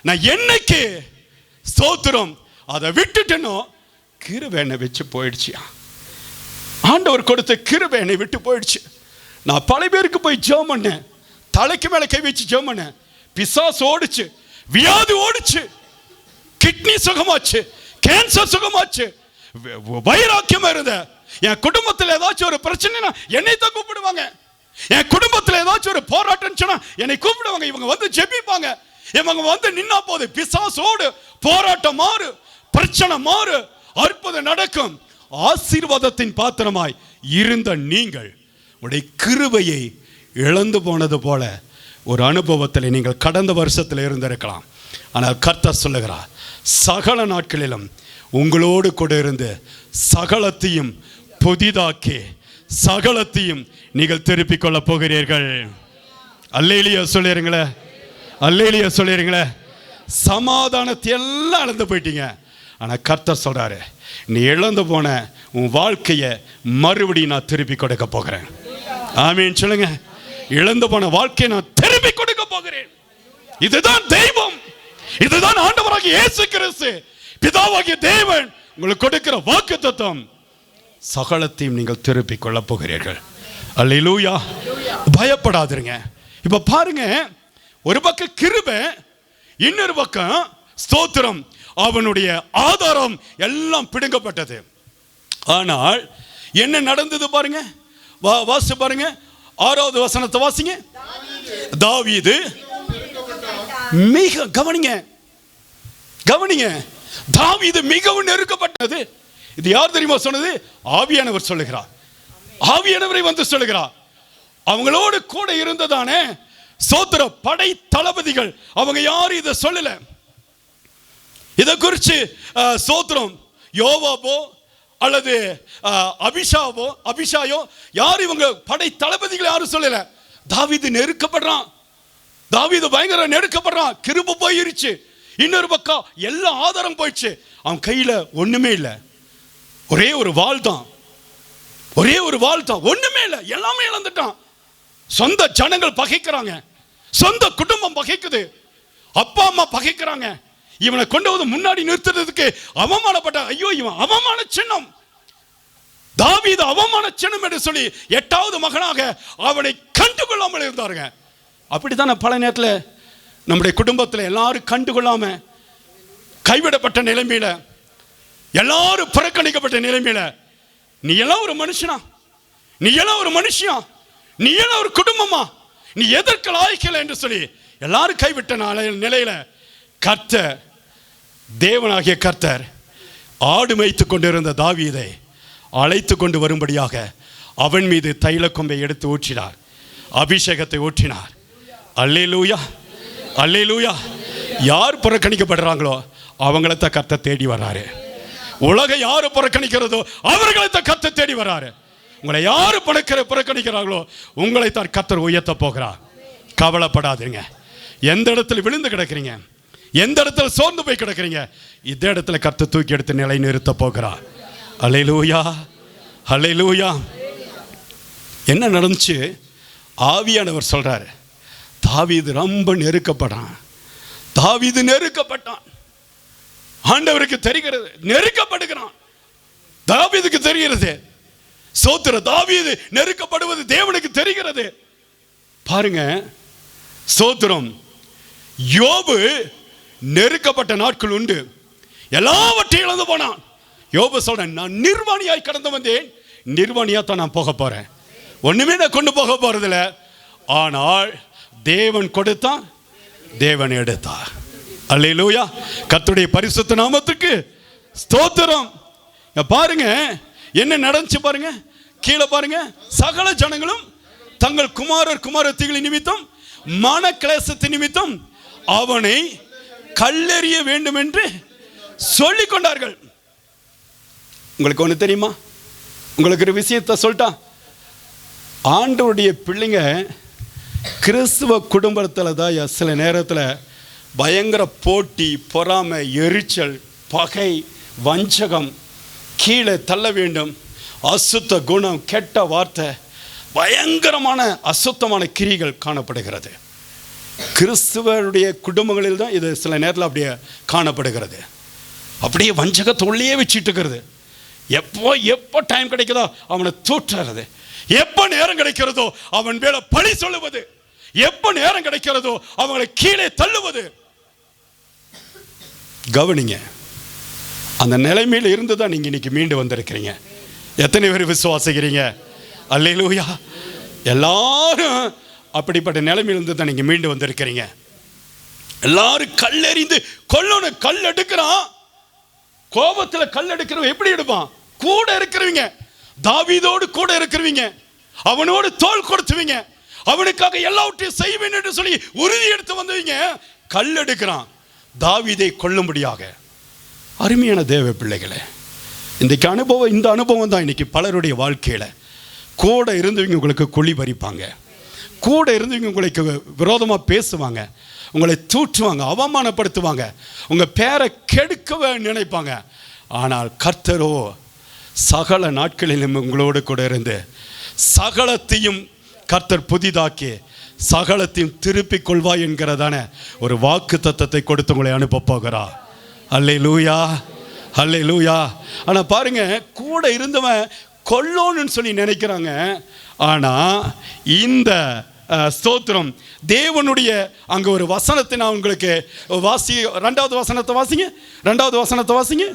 நான் என்னைக்கு ஸ்தோத்திரம் அதை விட்டுட்டேனோ கிருபை என்னை வச்சு போயிடுச்சு. ஆண்டவர் கொடுத்த கிருபை என்னை விட்டு போயிடுச்சு. நான் பல பேருக்கு போய் ஜெபம் பண்ணேன், தலைக்கு மேல கை வச்சு ஜெபம் பண்ணேன். பிசாசு ஓடிச்சு, வியாதி ஓடிச்சு, கிட்னி சுகமாச்சு, கேன்சர் சுகமாச்சு, வைராக்கியமா இருந்த என் குடும்பத்தில் ஏதாச்சும் ஒரு பிரச்சனைனா என்னை தான் கூப்பிடுவாங்க. என் குடும்பத்தில் ஏதாச்சும் ஒரு போராட்டம் சொன்னா என்னை கூப்பிடுவாங்க. இவங்க வந்து ஜெபிப்பாங்க, இவங்க வந்து நின்னா போது பிசாசோடு போராட்டம் மாறு, பிரச்சனை மாறு, அற்புதம் நடக்கும். ஆசீர்வாதத்தின் பாத்திரமாய் இருந்த நீங்கள் உடைய கிருபையை இழந்து போனது போல ஒரு அனுபவத்தில் நீங்கள் கடந்த வருஷத்தில் இருந்திருக்கலாம். ஆனால் கர்த்தர் சொல்லுகிறார், சகல நாட்களிலும் உங்களோடு கூட இருந்து சகலத்தையும் புதிதாக்கி சகலத்தையும் நீங்கள் திருப்பிக் கொள்ள போகிறீர்கள். அல்லேலூயா சொல்லிருங்களே, அல்லேலூயா சொல்லிருங்களே. சமாதானத்தை எல்லாம் இழந்து போயிட்டீங்க. ஆனால் கர்த்தர் சொல்றாரு, நீ இழந்து போன உன் வாழ்க்கையை மறுபடியும் நான் திருப்பி கொடுக்க போகிறேன். ஆமீன் சொல்லுங்க. இழந்து போன வாழ்க்கையை நான் திருப்பி கொடுக்க போகிறேன். இதுதான் தெய்வம், இதுதான் ஆண்டவராகிய இயேசு கிறிஸ்து, பிதாவாகிய தேவன் உங்களுக்கு கொடுக்கிற வாக்குத்தத்தம். சகலத்தையும் நீங்கள் திருப்பி கொள்ள போகிறீர்கள். அல்லேலூயா. பயப்படாதீங்க. இப்ப பாருங்க, ஒரு பக்கம் கிருபை, இன்னொரு பக்கம் ஸ்தோத்திரம். அவனுடைய ஆதாரம் எல்லாம் பிடுங்கப்பட்டது. ஆனால் என்ன நடந்தது பாருங்க, வாசி பாருங்க, 6வது வசனத்தை வாசிங்க. தாவீது மிக கவனிங்க, தாவீது மிகவும் நெருக்கப்பட்டது. இது யார் தெரியுமா சொன்னது? ஆவியானவர் சொல்லுகிறார். ஆவியானவரை வந்து சொல்லுகிறார். அவங்களோடு கூட இருந்ததானே சோத்திர படை தளபதிகள், அவங்க யாரும் இதை சொல்லல. இதை குறித்து சோத்திரம் யோவாபோ அல்லது அபிஷாயோ யாரும் இவங்க படை தளபதிகள் யாரும் சொல்லல. தாவீது நெருக்கப்படுறான், தாவீது பயங்கர நெருக்கப்படுறான். கிருபை போயிருச்சு. இன்னொரு பக்கம் எல்லா ஆதாரம் போயிடுச்சு. அவன் கையில ஒண்ணுமே இல்லை, ஒரே ஒரு வாள் தான், ஒண்ணுமே இல்லை, எல்லாமே இழந்துட்டான். சொந்த ஜனங்கள் பகைக்கிறாங்க, சொந்த குடும்பம் பகைக்குது, அப்பா அம்மா பகைக்கிறாங்க. இவனை கொண்டு வந்து முன்னாடி நிறுத்துறதுக்கு அவமானப்பட்ட, ஐயோ இவன் அவமான சின்னம், தாவீது அவமான சின்னம் என்று சொல்லி 8வது மகனாக அவனை கண்டுகொள்ளாமல் இருந்தாருங்க. அப்படித்தான் பல நேரத்தில் நம்முடைய குடும்பத்தில் எல்லாரும் கண்டுகொள்ளாம கைவிடப்பட்ட நிலைமையில, எல்லாரும் புறக்கணிக்கப்பட்ட நிலைமையில, நீ எல்லாம் ஒரு மனுஷனா, நீ எல்லாம் ஒரு மனுஷியா, நீ எல்லாம் ஒரு குடும்பமா, நீ எதற்கு லாய்க்கல என்று சொல்லி எல்லாரும் கைவிட்ட நிலையில கர்த்தர் தேவனாகிய கர்த்தர் ஆடு மேய்த்து கொண்டிருந்த தாவீதை அழைத்து கொண்டு வரும்படியாக அவன் மீது தைல கொம்பை எடுத்து ஊற்றினார், அபிஷேகத்தை ஊற்றினார். அல்லேலூயா, அல்லேலூயா. யார் புறக்கணிக்கப்படுறாங்களோ அவங்களைத்தான் கர்த்தர் தேடி வர்றாரு. உலகம் யாரு புறக்கணிக்கிறதோ அவர்களைத்தான் கர்த்தர் தேடி வர்றாரு. உங்களை யாரு புறக்கணிக்கிறாங்களோ உங்களைத்தான் கர்த்தர் உயர்த்த போகிறார். கவலைப்படாதீங்க. எந்த இடத்துல விழுந்து கிடக்கிறீங்க, எந்த இடத்துல சோர்ந்து போய் கிடக்கிறீங்க, இந்த இடத்துல கர்த்தர் தூக்கி எடுத்து நிலை நிறுத்த போகிறார். அல்லேலூயா, அல்லேலூயா. என்ன நடந்துச்சு? ஆவியானவர் சொல்றாரு, தாவீது ரொம்ப நெருக்கப்பட்டான். தாவீது நெருக்கப்பட்டான். ஆண்டவருக்கு தெரிகிறது நெருக்கப்படுகிறான். தாவீதுக்கு தெரிகிறது. சோத்திர தாவீது நெருக்கப்படுவது தேவனுக்கு தெரிகிறது. பாருங்க, சோத்திரம். யோபு நெருக்கப்பட்ட நாட்கள் உண்டு. எல்லாவற்றையும் இழந்து போனான். யோபு சொல்றேன், நான் நிர்வாணியாய் கடந்து வந்தேன், நிர்வாணியா தான் நான் போக போறேன். ஒண்ணுமே நான் கொண்டு போக போறதில்ல. ஆனால் தேவன் கொடுத்தான், தேவன் எடுத்தார். அல்லேலூயா. கர்த்தருடைய பரிசுத்த நாமத்துக்கு ஸ்தோத்திரம். பாருங்க என்ன நடந்துச்சு பாருங்க. கீழே பாருங்க, சகல ஜனங்களும் தங்கள் குமாரர் குமாரத்திகளின் நிமித்தம் மன கிளேசத்தின் நிமித்தம் அவனை கல்லெறிய வேண்டும் என்று சொல்லிக் கொண்டார்கள். உங்களுக்கு ஒன்று தெரியுமா? உங்களுக்கு ஒரு விஷயத்தை சொல்லிட்டா, ஆண்டவருடைய பிள்ளைங்க கிறிஸ்துவ குடும்பத்தில் தான் சில நேரத்தில் பயங்கர போட்டி, பொறாமை, எரிச்சல், பகை, வஞ்சகம், கீழே தள்ள வேண்டும், அசுத்த குணம், கெட்ட வார்த்தை, பயங்கரமான அசுத்தமான கிரிகள் காணப்படுகிறது. கிறிஸ்துவருடைய குடும்பங்களில் தான் இது சில நேரத்தில் அப்படியே காணப்படுகிறது. அப்படியே வஞ்சகத்தோள்ளையே வச்சுட்டு இருக்கிறது. எப்போ டைம் கிடைக்குதோ அவனை தூற்றுறது, எப்போ நேரம் கிடைக்கிறதோ அவன் மேல பழி சொல்லுவது, எப்போ நேரம் கிடைக்கிறதோ அவங்களை கீழே தள்ளுவது. கவனிங்க, அந்த நிலைமையில் இருந்து தான் நீங்க இன்னைக்கு மீண்டு வந்திருக்கிறீங்க. எத்தனை பேர் விசுவாசிக்கிறீங்க? அல்லேலூயா. எல்லாரும் அப்படிப்பட்ட நிலைமையிலிருந்து தான் நீங்க மீண்டு வந்திருக்கிறீங்க. எல்லாரும் கல்லெறிந்து கொல்லணும். கல் எடுக்கிறான், கோபத்தில் கல் எடுக்கிறவன் எப்படி எடுப்பான்? கூட இருக்கிறவங்க, தாவீதோடு கூட இருக்கிறவங்க, அவனோடு தோள் கொடுத்துவீங்க, அவனுக்காக எல்லாவற்றையும் செய்வேன் என்று சொல்லி உறுதி எடுத்து வந்தவங்க கல் எடுக்கிறான் தாவீதை கொல்லும்படியாக. அருமையான தேவ பிள்ளைகளே, இன்றைக்கு இந்த அனுபவம் தான் இன்னைக்கு பலருடைய வாழ்க்கையில். கூட இருந்தவங்க உங்களுக்கு குழி பறிப்பாங்க, கூட இருந்தவங்க உங்களுக்கு விரோதமாக பேசுவாங்க, உங்களை தூற்றுவாங்க, அவமானப்படுத்துவாங்க, உங்கள் பேரை கெடுக்க நினைப்பாங்க. ஆனால் கர்த்தரோ சகல நாட்களிலும் உங்களோடு கூட இருந்து சகலத்தையும் கர்த்தர் புதிதாக்கி சகலத்தையும் திருப்பிக் கொள்வாய் என்கிறதான ஒரு வாக்கு தத்தத்தை கொடுத்து உங்களை அனுப்ப போகிறார். அல்லேலூயா, அல்லேலூயா. ஆனால் பாருங்க, கூட இருந்தவன் கொல்லோன்னு சொல்லி நினைக்கிறாங்க. ஆனால் இந்த ஸ்தோத்திரம் தேவனுடைய அங்கே ஒரு வசனத்தை நான் உங்களுக்கு வாசி. 2வது வசனத்தை வாசிங்க, 2வது வசனத்தை வாசிங்க.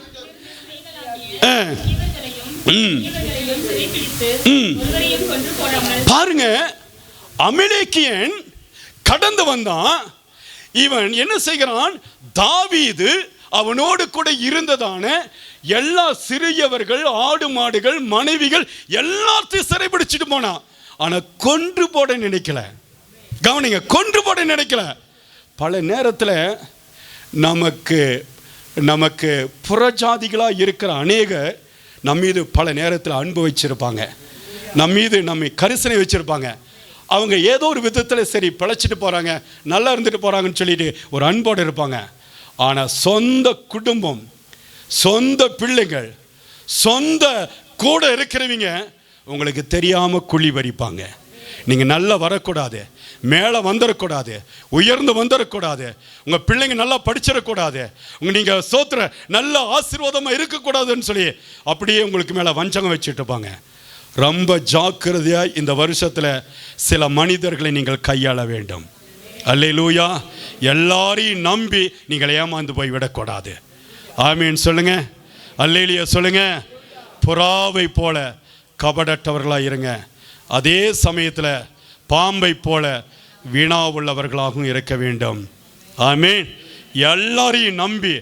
பாருங்க, அமலேக்கியன் கடந்து வந்தான். இவன் என்ன செய்கிறான்? தாவீது அவனோடு கூட இருந்ததான எல்லா சிறியவர்கள், ஆடு மாடுகள், மனைவிகள் எல்லாத்தையும் சிறைபிடிச்சிட்டு போனான். ஆனா கொன்று போட நினைக்கல. கவனிங்க, கொன்று போட நினைக்கல. பல நேரத்தில் நமக்கு புறஜாதிகளாக இருக்கிற அநேகர் நம்மீது பல நேரத்தில் அன்பு வச்சிருப்பாங்க, நம்மீது நம்மை கரிசனை வச்சிருப்பாங்க. அவங்க ஏதோ ஒரு விதத்தில் சரி பிழைச்சிட்டு போகிறாங்க, நல்லா இருந்துட்டு போகிறாங்கன்னு சொல்லிட்டு ஒரு அன்போடு இருப்பாங்க. ஆனால் சொந்த குடும்பம், சொந்த பிள்ளைகள், சொந்த கூட இருக்கிறவங்க உங்களுக்கு தெரியாமல் குழி பறிப்பாங்க. நீங்கள் நல்லா வரக்கூடாது, மேலே வந்துடக்கூடாது, உயர்ந்து வந்துடக்கூடாது, உங்கள் பிள்ளைங்க நல்லா படிச்சிடக்கூடாது, நீங்கள் சோத்திர நல்ல ஆசீர்வாதமாக இருக்கக்கூடாதுன்னு சொல்லி அப்படியே உங்களுக்கு மேலே வஞ்சகம் வச்சுட்டு இருப்பாங்க. ரொம்ப ஜாக்கிரதையாக இந்த வருஷத்தில் சில மனிதர்களை நீங்கள் கையாள வேண்டும். அல்லேலூயா. எல்லாரையும் நம்பி நீங்கள் ஏமாந்து போய் விடக்கூடாது. ஆமீன் சொல்லுங்க, அல்லேலூயா சொல்லுங்க. புறாவை போல கபடற்றவர்களாக இருங்க, அதே சமயத்தில் பாம்பை போல வீணா உள்ளவர்களாகவும் இருக்க வேண்டும். ஆமீன். எல்லாரையும் நம்பி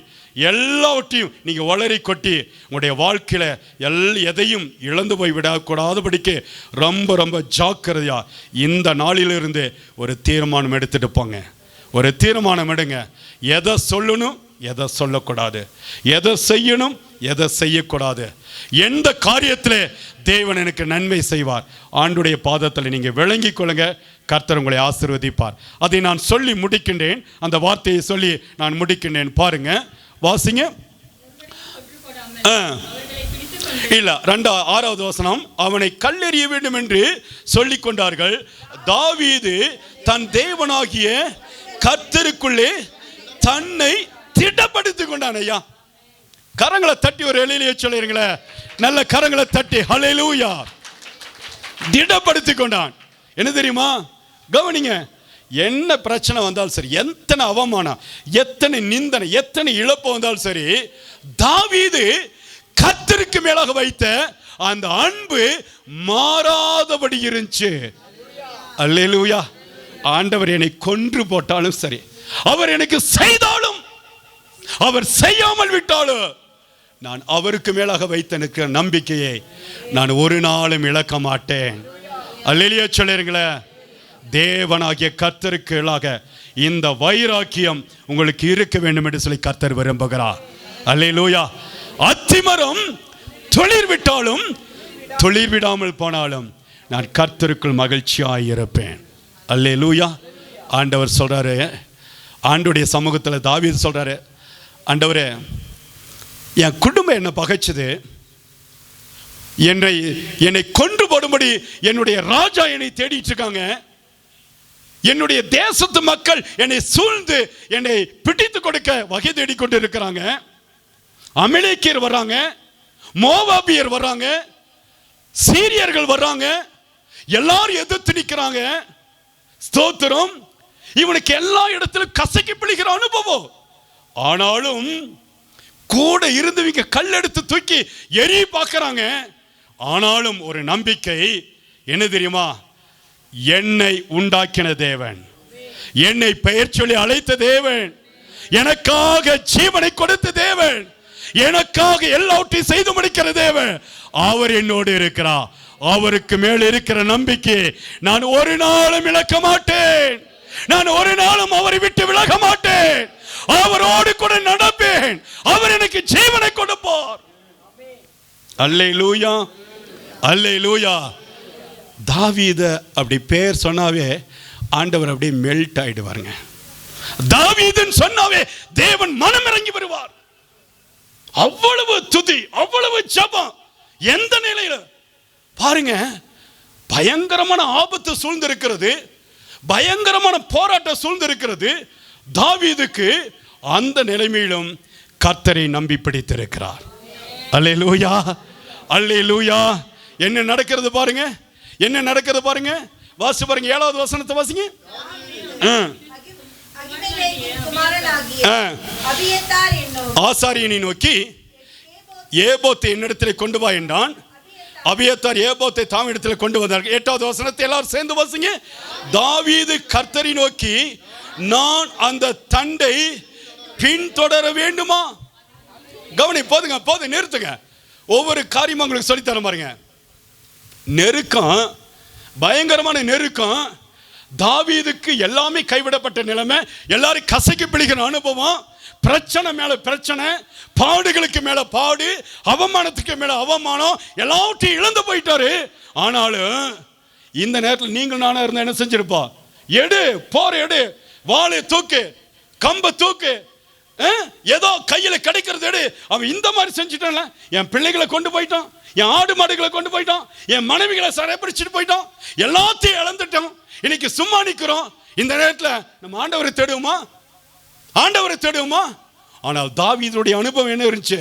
எல்லாவற்றையும் நீங்கள் வளரி கொட்டி உங்களுடைய வாழ்க்கையில் எதையும் இழந்து போய் விடக்கூடாதபடிக்கு ரொம்ப ரொம்ப ஜாக்கிரதையா இந்த நாளிலிருந்து ஒரு தீர்மானம் எடுத்துட்டு போங்க. ஒரு தீர்மானம் எடுங்க. எதை சொல்லணும், எதை சொல்லக்கூடாது, எதை செய்யணும், எதை செய்யக்கூடாது, எந்த காரியத்தில் தேவன் எனக்கு நன்மை செய்வார், ஆண்டுடைய பாதத்தில் நீங்கள் விளங்கிக் கொள்ளுங்க. கர்த்தர் உங்களை ஆசீர்வதிப்பார். அதை நான் சொல்லி முடிக்கின்றேன். அந்த வார்த்தையை சொல்லி நான் முடிக்கின்றேன். பாருங்க, வாசிங்க. இல்ல, 6வது வசனம். அவனை கல்லெறிய வேண்டும் என்று சொல்லிக் கொண்டார்கள். தாவீது தன் தேவனாகிய கர்த்தருக்குள்ளே தன்னை திடப்படுத்திக் கொண்டான். ஐயா, கரங்களை தட்டி ஒரு எளிய சொல்லுங்களே, நல்ல கரங்களை தட்டி ஹல்லேலூயா. திடப்படுத்திக் கொண்டான். என்ன தெரியுமா? கவனிங்க. என்ன பிரச்சனை வந்தாலும் சரி, எத்தனை அவமானம், எத்தனை நிந்தனை, எத்தனை இழப்பு வந்தாலும் சரி, தாவீது கர்த்தருக்கு மேலாக வைத்த அந்த அன்பு மாறாதபடி இருந்துச்சு. அல்லேலூயா. ஆண்டவர் என்னை கொன்று போட்டாலும் சரி, அவர் எனக்கு செய்தாலும், அவர் செய்யாமல் விட்டாலும், நான் அவருக்கு மேலாக வைத்த நம்பிக்கையை நான் ஒரு நாளும் இழக்க மாட்டேன். அல்லேலூயா சொல்லுங்களே. தேவனாகிய கர்த்தருக்கு இந்த வைராக்கியம் உங்களுக்கு இருக்க வேண்டும் என்று சொல்லி கர்த்தர் விரும்புகிறார். அல்லேலூயா. அத்திமரம் துளிர் விட்டாலும் துளிர் விடாமல் போனாலும் நான் கர்த்தருக்குள் மகிழ்ச்சியாய் இருப்பேன். அல்லேலூயா. ஆண்டவர் சொல்றாரு, ஆண்டுடைய சமூகத்தில் தாவீது சொல்றாரு, ஆண்டவரே, என் குடும்பம் என்ன பகைச்சது, என்னை கொன்று போடும்படி என்னுடைய ராஜா என்னை தேடிட்டு இருக்காங்க, என்னுடைய தேசத்து மக்கள் என்னை சூழ்ந்து என்னை பிடித்து கொடுக்க வகை தேடிக்கொண்டு இருக்கிறாங்க. அமலேக்கியர் வர்றாங்க, மோவாபியர் வர்றாங்க, சீரியர்கள் வர்றாங்க, எல்லாரும் எதிர்த்து நிற்கிறாங்க. ஸ்தோத்திரம். இவனுக்கு எல்லா இடத்திலும் கசக்கி பிடிக்கிற அனுபவம். ஆனாலும் கூட இருந்தவங்க கல் எடுத்து தூக்கி எரி பார்க்கறாங்க. ஆனாலும் ஒரு நம்பிக்கை. என்ன தெரியுமா? என்னை உண்டாக்கின தேவன், என்னை பெயர் சொல்லி அழைத்த தேவன், எனக்காக ஜீவனை கொடுத்த தேவன், எனக்காக எல்லாவற்றையும் செய்து முடிக்கிற தேவன், அவர் என்னோடு இருக்கிறார். அவருக்கு மேல் இருக்கிற நம்பிக்கை நான் ஒரு நாளும் இழக்க மாட்டேன். நான் ஒரு நாளும் அவரை விட்டு விலக மாட்டேன். அவரோடு கூட நடப்பேன். அவர் எனக்கு ஜீவனை கொடுப்பார். அல்லேலூயா, அல்லேலூயா. தாவீத அப்படி பேர் சொன்னாவே ஆண்டவர் அப்படியே மெல்ட் ஆயிடுவாருங்க. தாவீதுன்னு சொன்னாவே தேவன் மனம் இறங்கி வருவார். அவ்வளவு துதி, அவ்வளவு ஜெபம். எந்த நிலையில பாருங்க, பயங்கரமான ஆபத்து சூழ்ந்திருக்கிறது, பயங்கரமான போராட்டம் சூழ்ந்திருக்கிறது. தாவீதுக்கு அந்த நிலைமையிலும் கர்த்தரை நம்பி பிடித்திருக்கிறார். அல்லேலூயா, அல்லேலூயா. என்ன நடக்கிறது பாருங்க, என்ன நடக்கிறது பாருங்க. வாசி பாருங்க, 7வது வசனத்தை வாசிங்க. ஆசாரியனை நோக்கி ஏபோத்தை என்னிடத்தில் கொண்டு வா என்றான். அபியத்தார் ஏபோத்தை தாம் இடத்தில் கொண்டு வந்தார்கள். 8வது வசனத்தை எல்லாரும் சேர்ந்து வாசிங்க. தாவீது கர்த்தரை நோக்கி, நான் அந்த தண்டை பின்தொடர வேண்டுமா? கவனி, போதுங்க, போதும், நிறுத்துங்க. ஒவ்வொரு காரியமும் உங்களுக்கு சொல்லித்தர பாருங்க. நெருக்கம், பயங்கரமான நெருக்கம். தாவீதுக்கு எல்லாமே கைவிடப்பட்ட நிலைமை, எல்லாரும் கசக்கி பிடிக்கிற அனுபவம், பிரச்சனை மேல பிரச்சனை, பாடுகளுக்கு மேல பாடு, அவமானத்துக்கு மேல அவமானம், எல்லாத்தையும் இழந்து போயிட்டாரு. ஆனாலும் இந்த நேரத்தில் நீங்கள் நானும் இருந்தா என்ன செஞ்சிருப்பா? எடு, போற எடு, வாளை தூக்கு, கம்ப தூக்கு, ஏதோ கையில கிடைக்கிறது எடு. அவன் இந்த மாதிரி செஞ்சுட்டான்ல, என் பிள்ளைகளை கொண்டு போயிட்டான், என் ஆடு மாடுகளை கொண்டு போயிட்டான், என் மனைவிகளை சிறைப்பிடிச்சிட்டு போயிட்டான், எல்லாத்தையும் இழந்துட்டோம், இன்னைக்கு சும்மா நிற்கிறோம். இந்த நேரத்தில் நம்ம ஆண்டவரை தேடுவோமா? ஆண்டவரை தேடுவோமா? ஆனால் தாவீதுடைய அனுபவம் என்ன இருந்துச்சு?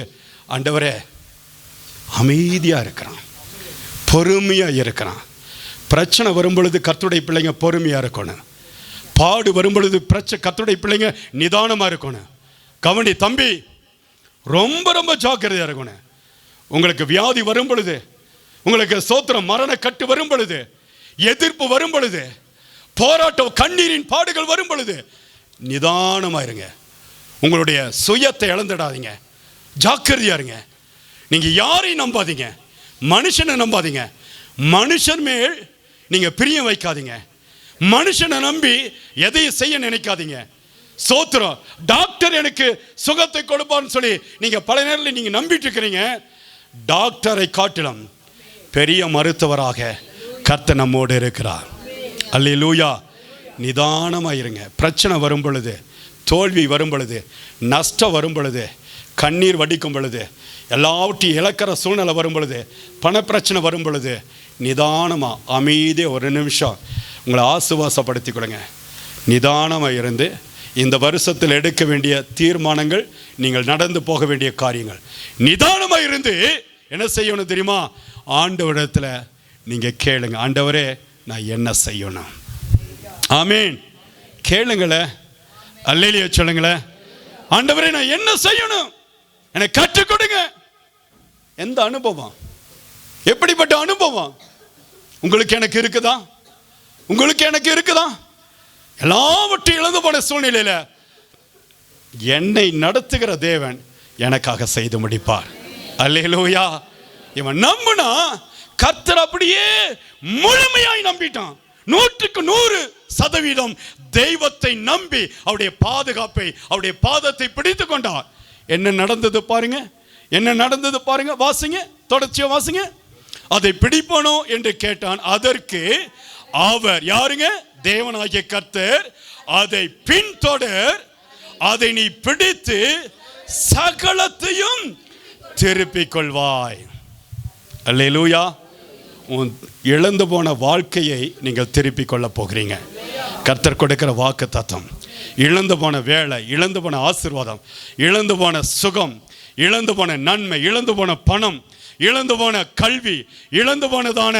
ஆண்டவரே, அமைதியா இருக்கிறான், பொறுமையா இருக்கிறான். பிரச்சனை வரும் பொழுது கர்த்தருடைய பிள்ளைங்க பொறுமையா இருக்கணும். பாடு வரும் பொழுது கர்த்தருடைய பிள்ளைங்க நிதானமா இருக்கணும். கவனி தம்பி, ரொம்ப ரொம்ப ஜாக்கிரதையா இருக்கணும். உங்களுக்கு வியாதி வரும் பொழுது, உங்களுக்கு சோத்திரம் மரண கட்டு வரும் பொழுது, எதிர்ப்பு வரும் பொழுது, போராட்டம் கண்ணீரின் பாடுகள் வரும் பொழுது நிதானமா இருங்க. உங்களுடைய சுயத்தை இழந்துடாதீங்க. ஜாக்கிரதையா இருங்க. நீங்க யாரையும் நம்பாதீங்க, மனுஷனை நம்பாதீங்க. மனுஷன் மேல் நீங்க பிரியம் வைக்காதீங்க. மனுஷனை நம்பி எதையும் செய்ய நினைக்காதீங்க. சோத்திரம். டாக்டர் எனக்கு சுகத்தை கொடுப்பான்னு சொல்லி நீங்க பல நேரத்தில் நீங்க நம்பிட்டு இருக்கிறீங்க. டாக்டரை காட்டிலும் பெரிய மருத்துவராக கர்த்தர் நம்மோடு இருக்கிறார். அல்லேலூயா. நிதானமாக இருங்க. பிரச்சனை வரும் பொழுது, தோல்வி வரும் பொழுது, நஷ்டம் வரும் பொழுது, கண்ணீர் வடிக்கும் பொழுது, எல்லாவற்றையும் இழக்கிற சூழ்நிலை வரும் பொழுது, பணப்பிரச்சனை வரும் பொழுது, நிதானமாக அமைதியாக ஒரு நிமிஷம் உங்களை ஆசுவாசப்படுத்தி கொடுங்க. நிதானமாக இருந்து இந்த வருஷத்தில் எடுக்க வேண்டிய தீர்மானங்கள், நீங்கள் நடந்து போக வேண்டிய காரியங்கள், நிதானமாக இருந்து என்ன செய்யணும் தெரியுமா? ஆண்டவரிடத்தில் நீங்கள் கேளுங்க. ஆண்டவரே, நான் என்ன செய்யணும்? ஆமீன். கேளுங்களே. அல்லேலூயா சொல்லுங்களேன். ஆண்டவரே, நான் என்ன செய்யணும்? எனக்கு கற்றுக் கொடுங்க. எந்த அனுபவம், எப்படிப்பட்ட அனுபவம் உங்களுக்கு எனக்கு இருக்குதா? உங்களுக்கு எனக்கு இருக்குதா? எல்லாவற்றையும் இழந்து போன சூழ்நிலையில என்னை நடத்துகிற தேவன் எனக்காக செய்து முடிப்பார். அல்லேலூயா. இவன் நம்பினா கர்த்தர் அப்படியே முழுமையாய் நம்பிட்டான். 100% தெய்வத்தை நம்பி அவருடைய பாதுகாப்பை, அவருடைய பாதத்தை பிடித்து கொண்டார். என்ன நடந்தது பாருங்க, என்ன நடந்தது பாருங்க. வாசிங்க, தொடர்ச்சியா வாசிங்க. அதை பிடிப்பனோ என்று கேட்டான். அதற்கு அவர், யாருங்க? தேவனாகிய கர்த்தர், அதை பின்தொடர், அதை நீ பிடித்து சகலத்தையும் திருப்பிக் கொள்வாய். அல்லேலூயா. உன் இழந்து போன வாழ்க்கையை நீங்கள் திருப்பிக் கொள்ள போகிறீங்க. கர்த்தர் கொடுக்கிற வாக்கு தத்தம். இழந்து போன வேலை, இழந்து போன ஆசீர்வாதம், இழந்து போன சுகம், இழந்து போன நன்மை, இழந்து போன பணம், இழந்து போன கல்வி, இழந்து போனதான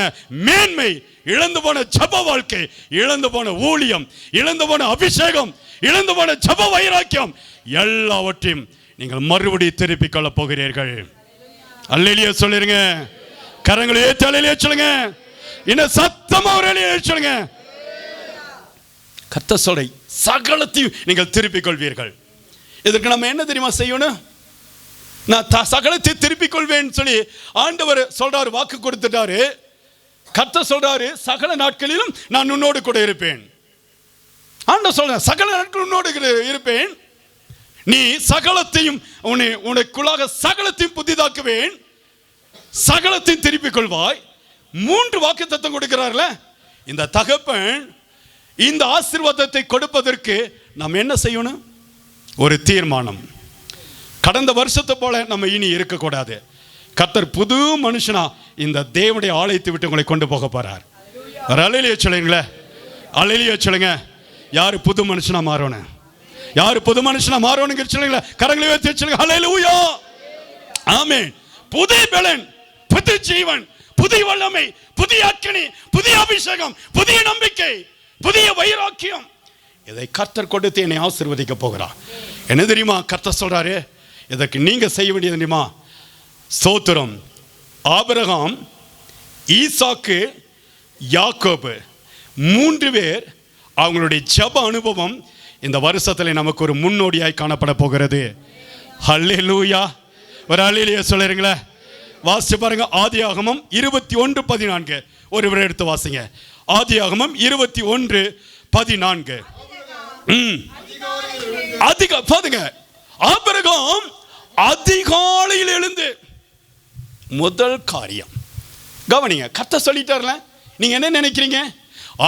மேன்மை, இழந்து போன ஜப வாழ்க்கை, இழந்து போன ஊழியம், இழந்து போன அபிஷேகம், இழந்து போன ஜப வைராக்கியம், எல்லாவற்றையும் நீங்கள் மறுபடியும் திருப்பிக் கொள்ள போகிறீர்கள். அல்லேலூயா சொல்லிருங்க. கரங்களை ஏற்றி அல்லேலூயா சொல்லுங்க. இன்னும் சத்தமா ஒரு அல்லேலூயா சொல்லுங்க. கர்த்தர் சொல்ற சகலத்தையும் நீங்கள் திருப்பிக் கொள்வீர்கள். இதற்கு நம்ம என்ன தெரியுமா செய்யணும்? நான் சகலத்தை திருப்பிக் கொள்வேன் சொல்லி ஆண்டவர் சொல்றாரு, வாக்கு கொடுத்துட்டாரு. கர்த்தர் சொல்றாரு, சகல நாட்களிலும் நான் உன்னோடு கூட இருப்பேன். ஆண்டவர் சொல்ற, சகல நாட்கள் உன்னோடு இருப்பேன். நீ சகலத்தையும், உனக்குள்ளாக சகலத்தையும் புதிதாக்குவேன், சகலத்தையும் திருப்பிக் கொள்வாய். 3 வாக்குத்தத்தம் கொடுக்கிறார்ல இந்த தகப்பன். இந்த ஆசீர்வாதத்தை கொடுப்பதற்கு நாம் என்ன செய்யணும்? ஒரு தீர்மானம். கடந்த வருஷத்தை போல நம்ம இனி இருக்கக்கூடாது. கர்த்தர் புது மனுஷனா இந்த தேவனுடைய ஆலயத்தை விட்டு உங்களை கொண்டு போக போறார். அல்லேலூயா சொல்லுங்களே. அல்லேலூயா சொல்லுங்க. யாரு புது மனுஷனா மாறணும்? யாரு புது மனுஷனா மாறணும் சொல்லுங்களே. கரங்களை உயர்த்தி சொல்லுங்க. அல்லேலூயா. ஆமென். புதிய பலன், புதிய ஜீவன், புதிய வல்லமை, புதிய அக்கினி, புதிய அபிஷேகம், புதிய நம்பிக்கை, புதிய வைராக்கியம், இதை கர்த்தர் கொடுத்து என்னை ஆசீர்வதிக்க போகிறார். என்ன தெரியுமா கர்த்தர் சொல்றாரு? இதற்கு நீங்க செய்ய வேண்டியது தெரியுமா? ஸ்தோத்திரம். ஆபிரகாம், ஈசாக்கு, யாக்கோபு 3 பேர் அவங்களுடைய ஜெப அனுபவம் இந்த வருஷத்துல நமக்கு ஒரு முன்னோடியாய் காணப்பட போகிறது. அல்லேலூயா. ஒரு அல்லேலூயா சொல்லுங்களே. வாசிச்சு பாருங்க. ஆதியாகமம் 21:14 ஒருவரை எடுத்து வாசிங்க. ஆதியாகமம் 21:14. பாருங்க. ஆபிரகாம் அதிகாலையில் எழுந்து முதல் காரியம் கவனிங்க. கர்த்தர் சொல்லிட்டார்ல. நீங்க என்ன நினைக்கிறீங்க?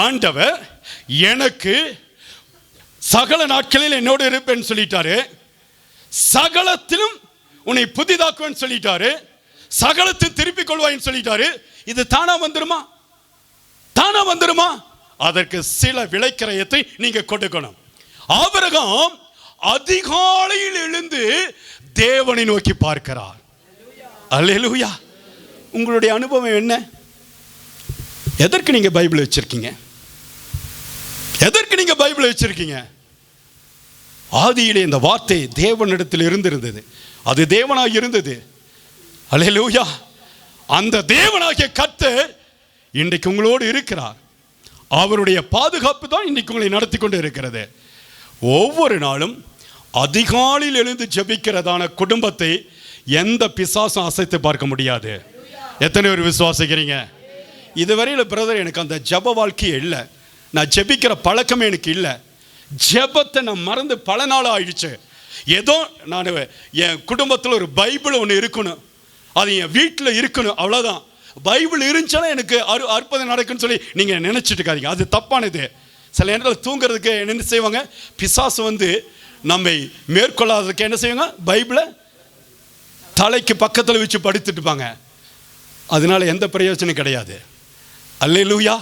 ஆண்டவர் எனக்கு சகல நாட்களில் என்னோடு இருப்பேன்னு சொல்லிட்டாரு, சகலத்திலும் உன்னை புதிதாக்குவேன்னு சொல்லிட்டாரு, சகலத்தையும் திருப்பிக் கொள்வாயின்னு சொல்லிட்டாரு. இது தானா வந்துருமா? தானா வந்துருமா? அதற்கு சில விலைக்கிரயத்தை நீங்க கொடுக்கணும். ஆபிரகாம் அதிகாலையில் எழுந்து தேவனை நோக்கி பார்க்கிறார். அல்லேலூயா. உங்களுடைய அனுபவம் என்ன? எதற்கு நீங்க பைபிள் வச்சிருக்கீங்க? எதற்கு நீங்க பைபிள் வச்சிருக்கீங்க? ஆதியிலே இந்த வார்த்தை தேவனிடத்தில் இருந்திருந்தது, அது தேவனாக இருந்தது. அல்லேலூயா. அந்த தேவனாகிய கர்த்தர் இன்றைக்கு உங்களோடு இருக்கிறார். அவருடைய பாதுகாப்பு தான் இன்றைக்கு உங்களை நடத்தி கொண்டு இருக்கிறது. ஒவ்வொரு நாளும் அதிகாலையில் எழுந்து ஜெபிக்கிறதான குடும்பத்தை எந்த பிசாசும் அசைத்து பார்க்க முடியாது. எத்தனை பேர் விசுவாசிக்கிறீங்க? இதுவரையில் பிரதர் எனக்கு அந்த ஜெப வாழ்க்கையே இல்லை, நான் ஜெபிக்கிற பழக்கமே எனக்கு இல்லை, ஜெபத்தை நான் மறந்து பல நாள் ஆயிடுச்சு. ஏதோ நான் என் குடும்பத்தில் ஒரு பைபிள் ஒன்று இருக்கணும், அது என் வீட்டில் இருக்கணும், அவ்வளோதான். பைபிள் இருந்துச்சுன்னா எனக்கு அற்புதம் நடக்குன்னு சொல்லி நீங்கள் நினச்சிட்டு இருக்காதீங்க, அது தப்பானது. சில நேரத்தில் தூங்குறதுக்கு என்ன செய்வாங்க, பிசாசு வந்து நம்மை மேற்கொள்ளாததுக்கு என்ன செய்வாங்க, பைபிளை தலைக்கு பக்கத்தில் வச்சு படுத்துட்டு இருப்பாங்க. அதனால எந்த பிரயோஜனம் கிடையாது. அல்லேலூயா.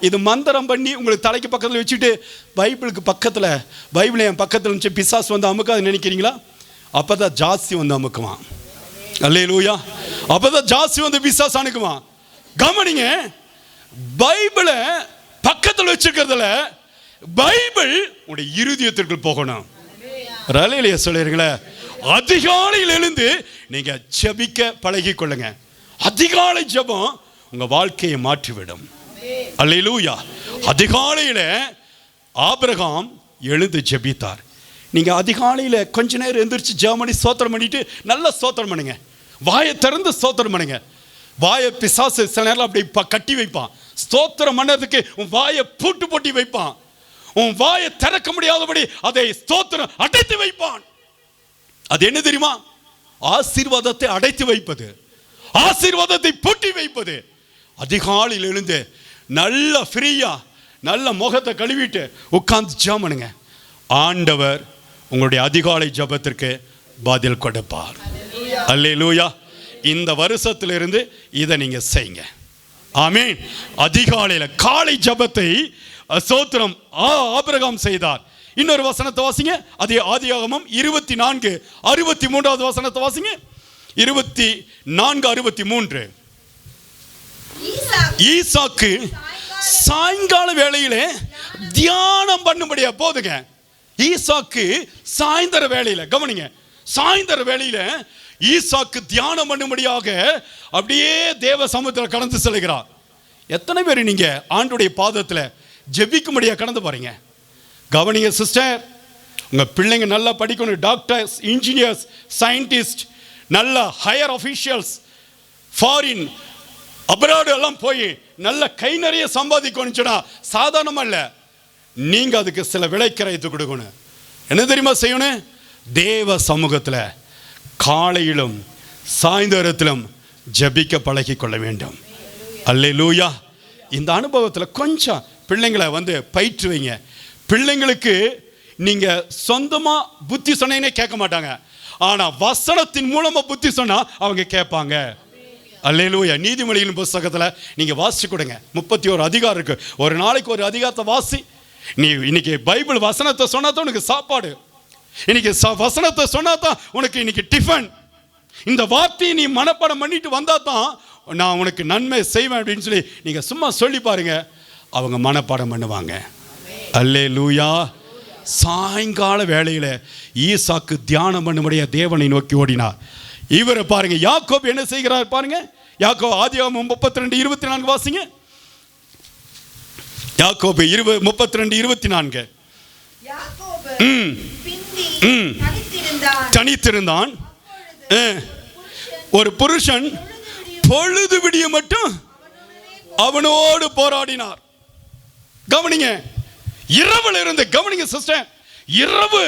இது மந்திரம் பண்ணி உங்களுக்கு தலைக்கு பக்கத்தில் வச்சுட்டு பைபிளுக்கு பக்கத்தில், பைபிளை என் பக்கத்தில் இருந்துச்சு பிசாசு வந்து அமுக்காது நினைக்கிறீங்களா? அப்போ தான் ஜாஸ்தி வந்து அமுக்குவான். அல்லேலூயா. அப்போ தான் ஜாஸ்தி வந்து பிசாசு அனுக்குவான். கவனிங்க, பைபிளை பக்கத்தில் வச்சுக்கிறதுல பைபிள் உங்களுடைய இருதயத்திற்குள் போகணும். ரலையிலேயே சொல்லிருங்களே, அதிகாலையில் எழுந்து நீங்க ஜெபிக்க பழகி கொள்ளுங்க. அதிகாலை ஜெபம் உங்க வாழ்க்கையை மாற்றிவிடும். அல்லேலூயா. அதிகாலையில ஆபிரகாம் எழுந்து ஜெபித்தார். நீங்க அதிகாலையில கொஞ்ச நேரம் எந்திரிச்சு ஜெபம் பண்ணி ஸ்தோத்திரம் பண்ணிட்டு நல்லா ஸ்தோத்திரம் பண்ணுங்க, வாயை திறந்து ஸ்தோத்திரம் பண்ணுங்க. வாயை பிசாசு சில நேரம் அப்படி கட்டி வைப்பான். ஸ்தோத்திரம் பண்ணதுக்கு உன் வாயை பூட்டு போட்டி வைப்பான். உன் வாயை திறக்க முடியாதபடி அதை ஸ்தோத்திரம் அடைத்து வைப்பான். அது என்ன தெரியுமா? ஆசீர்வாதத்தை அடைத்து வைப்பது, ஆசீர்வாதத்தை பூட்டி வைப்பது. அதிகாலையில் எழுந்து நல்ல ஃப்ரீயா நல்ல முகத்தை கழுவிட்டு உட்கார்ந்து ஜெபம் பண்ணுங்க. ஆண்டவர் உங்களுடைய அதிகாலை ஜெபத்திற்கு பதில் கொடுப்பார். அல்லேலூயா. இந்த வருஷத்திலிருந்து இதை நீங்க செய்யுங்க. ஆமென். அதிகாலையில் காலை ஜெபத்தை ஸ்தோத்திரம் ஆபிரகாம் செய்தார். இன்னொரு வசனத்தை வாசிங்க, அதே ஆதியாகமம் 24:63 வசனத்தை வாசிங்க. 24:63. ஈசாக்கு சாயங்கால வேளையிலே தியானம் பண்ணும்படியா போதுங்க. ஈசாக்கு சாயந்தர வேளையில, கவனிங்க, சாயந்தர வேளையில ஈசாக்கு தியானம் பண்ணும்படியாக அப்படியே தேவ சமூகத்தில் கடந்து செல்கிறார். எத்தனை பேர் நீங்க ஆண்டுடைய பாதத்தில் ஜெபிக்கும்படியா கடந்து பாருங்க. கவனிங்க சிஸ்டர், உங்க பிள்ளைங்க நல்லா படிக்கணும். டாக்டர்ஸ், இன்ஜினியர்ஸ், சயின்டிஸ்ட், நல்ல ஹையர் அஃபீஷியல்ஸ், ஃபாரின் அப்ராடு எல்லாம் போய் நல்ல கை நிறைய சம்பாதிக்கணும்னா சாதாரணமா இல்லை. நீங்க அதுக்கு சில விலை கிரயத்து கொடுக்கணும். என்ன தெரியுமா செய்யணும்? தேவ சமூகத்தில் காலையிலும் சாயந்தரத்திலும் ஜெபிக்க பழகி கொள்ள வேண்டும். அல்லேலூயா. இந்த அனுபவத்தில் கொஞ்சம் பிள்ளைங்களை வந்து பயிற்று வைங்க. பிள்ளைங்களுக்கு நீங்க சொந்தமா புத்தி சொன்னே கேட்க மாட்டாங்க, ஆனா வசனத்தின் மூலமா புத்தி சொன்னா அவங்க கேட்பாங்க. அல்லேலூயா. நீதிமொழியின் புத்தகத்தில் நீங்க வாசிச்சு கொடுங்க. 31 அதிகாரம் இருக்கு. ஒரு நாளைக்கு ஒரு அதிகாரத்தை வாசி. நீ இன்னைக்கு பைபிள் வசனத்தை சொன்னா தான் உனக்கு சாப்பாடு, இன்னைக்கு வசனத்தை சொன்னா தான் உனக்கு இன்னைக்கு டிஃபன். இந்த வார்த்தையை நீ மனப்பாடம் பண்ணிட்டு வந்தா தான் நான் உனக்கு நன்மை செய்வேன் அப்படின்னு சொல்லி நீங்க சும்மா சொல்லி பாருங்க, அவங்க மனப்பாடம் பண்ணுவாங்க. அல்லேலூயா. சாயங்கால வேளையில ஈசாக்கு தியானம் பண்ணும்படியா தேவனை நோக்கி ஓடினார். இவரை பாருங்க, யாக்கோபு என்ன செய்கிறார் பாருங்க. யாக்கோபு ஆதியாகமம் 32:24 வாசிங்க. யாக்கோபு 32:24. தனித்திருந்தான். ஒரு புருஷன் பொழுது விடிய மட்டும் அவனோடு போராடினார். கவனிங்க, இரவுல இருந்து கவனிங்க சிஸ்டர், இரவு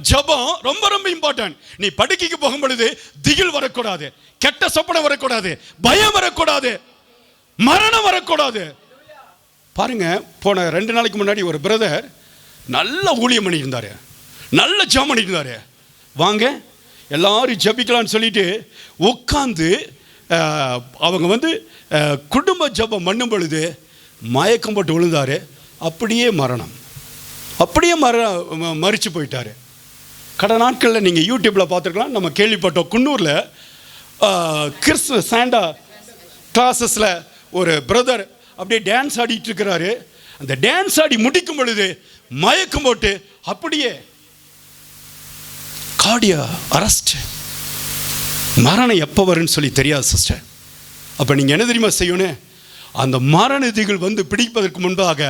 ஜெபம் ரொம்ப ரொம்ப இம்பார்ட்டன்ட். நீ படுக்கைக்கு போகும் பொழுது திகில் வரக்கூடாது, கெட்ட சொப்பனம் வரக்கூடாது, பயம் வரக்கூடாது, மரணம் வரக்கூடாது. பாருங்க, போன 2 நாளைக்கு முன்னாடி ஒரு பிரதர் நல்ல ஊழியம் பண்ணி இருந்தாரு, நல்ல ஜெபம் பண்ணி இருந்தாரு. வாங்க எல்லாரும் ஜெபிக்கலாம்னு சொல்லிட்டு உட்காந்து அவங்க வந்து குடும்ப ஜெபம் பண்ணும் பொழுது மயக்கம் போட்டு விழுந்தாரு. அப்படியே மரணம், அப்படியே மறிச்சு போயிட்டாரு. கடந்த நாட்களில் நீங்கள் யூடியூப்பில் பார்த்துருக்கலாம். நம்ம கேள்விப்பட்டோம், குன்னூரில் கிறிஸ்துவ சாண்டா கிளாஸஸில் ஒரு பிரதர் அப்படியே டான்ஸ் ஆடிட்டு இருக்கிறாரு. அந்த டான்ஸ் ஆடி முடிக்கும் பொழுது மயக்கம் போட்டு அப்படியே கார்டியா அரெஸ்ட். மரணம் எப்போ வரும்னு சொல்லி தெரியாது சிஸ்டர். அப்போ நீங்கள் என்ன தெரியுமா செய்யணும்? அந்த மரணதிகள் வந்து பிடிப்பதற்கு முன்பாக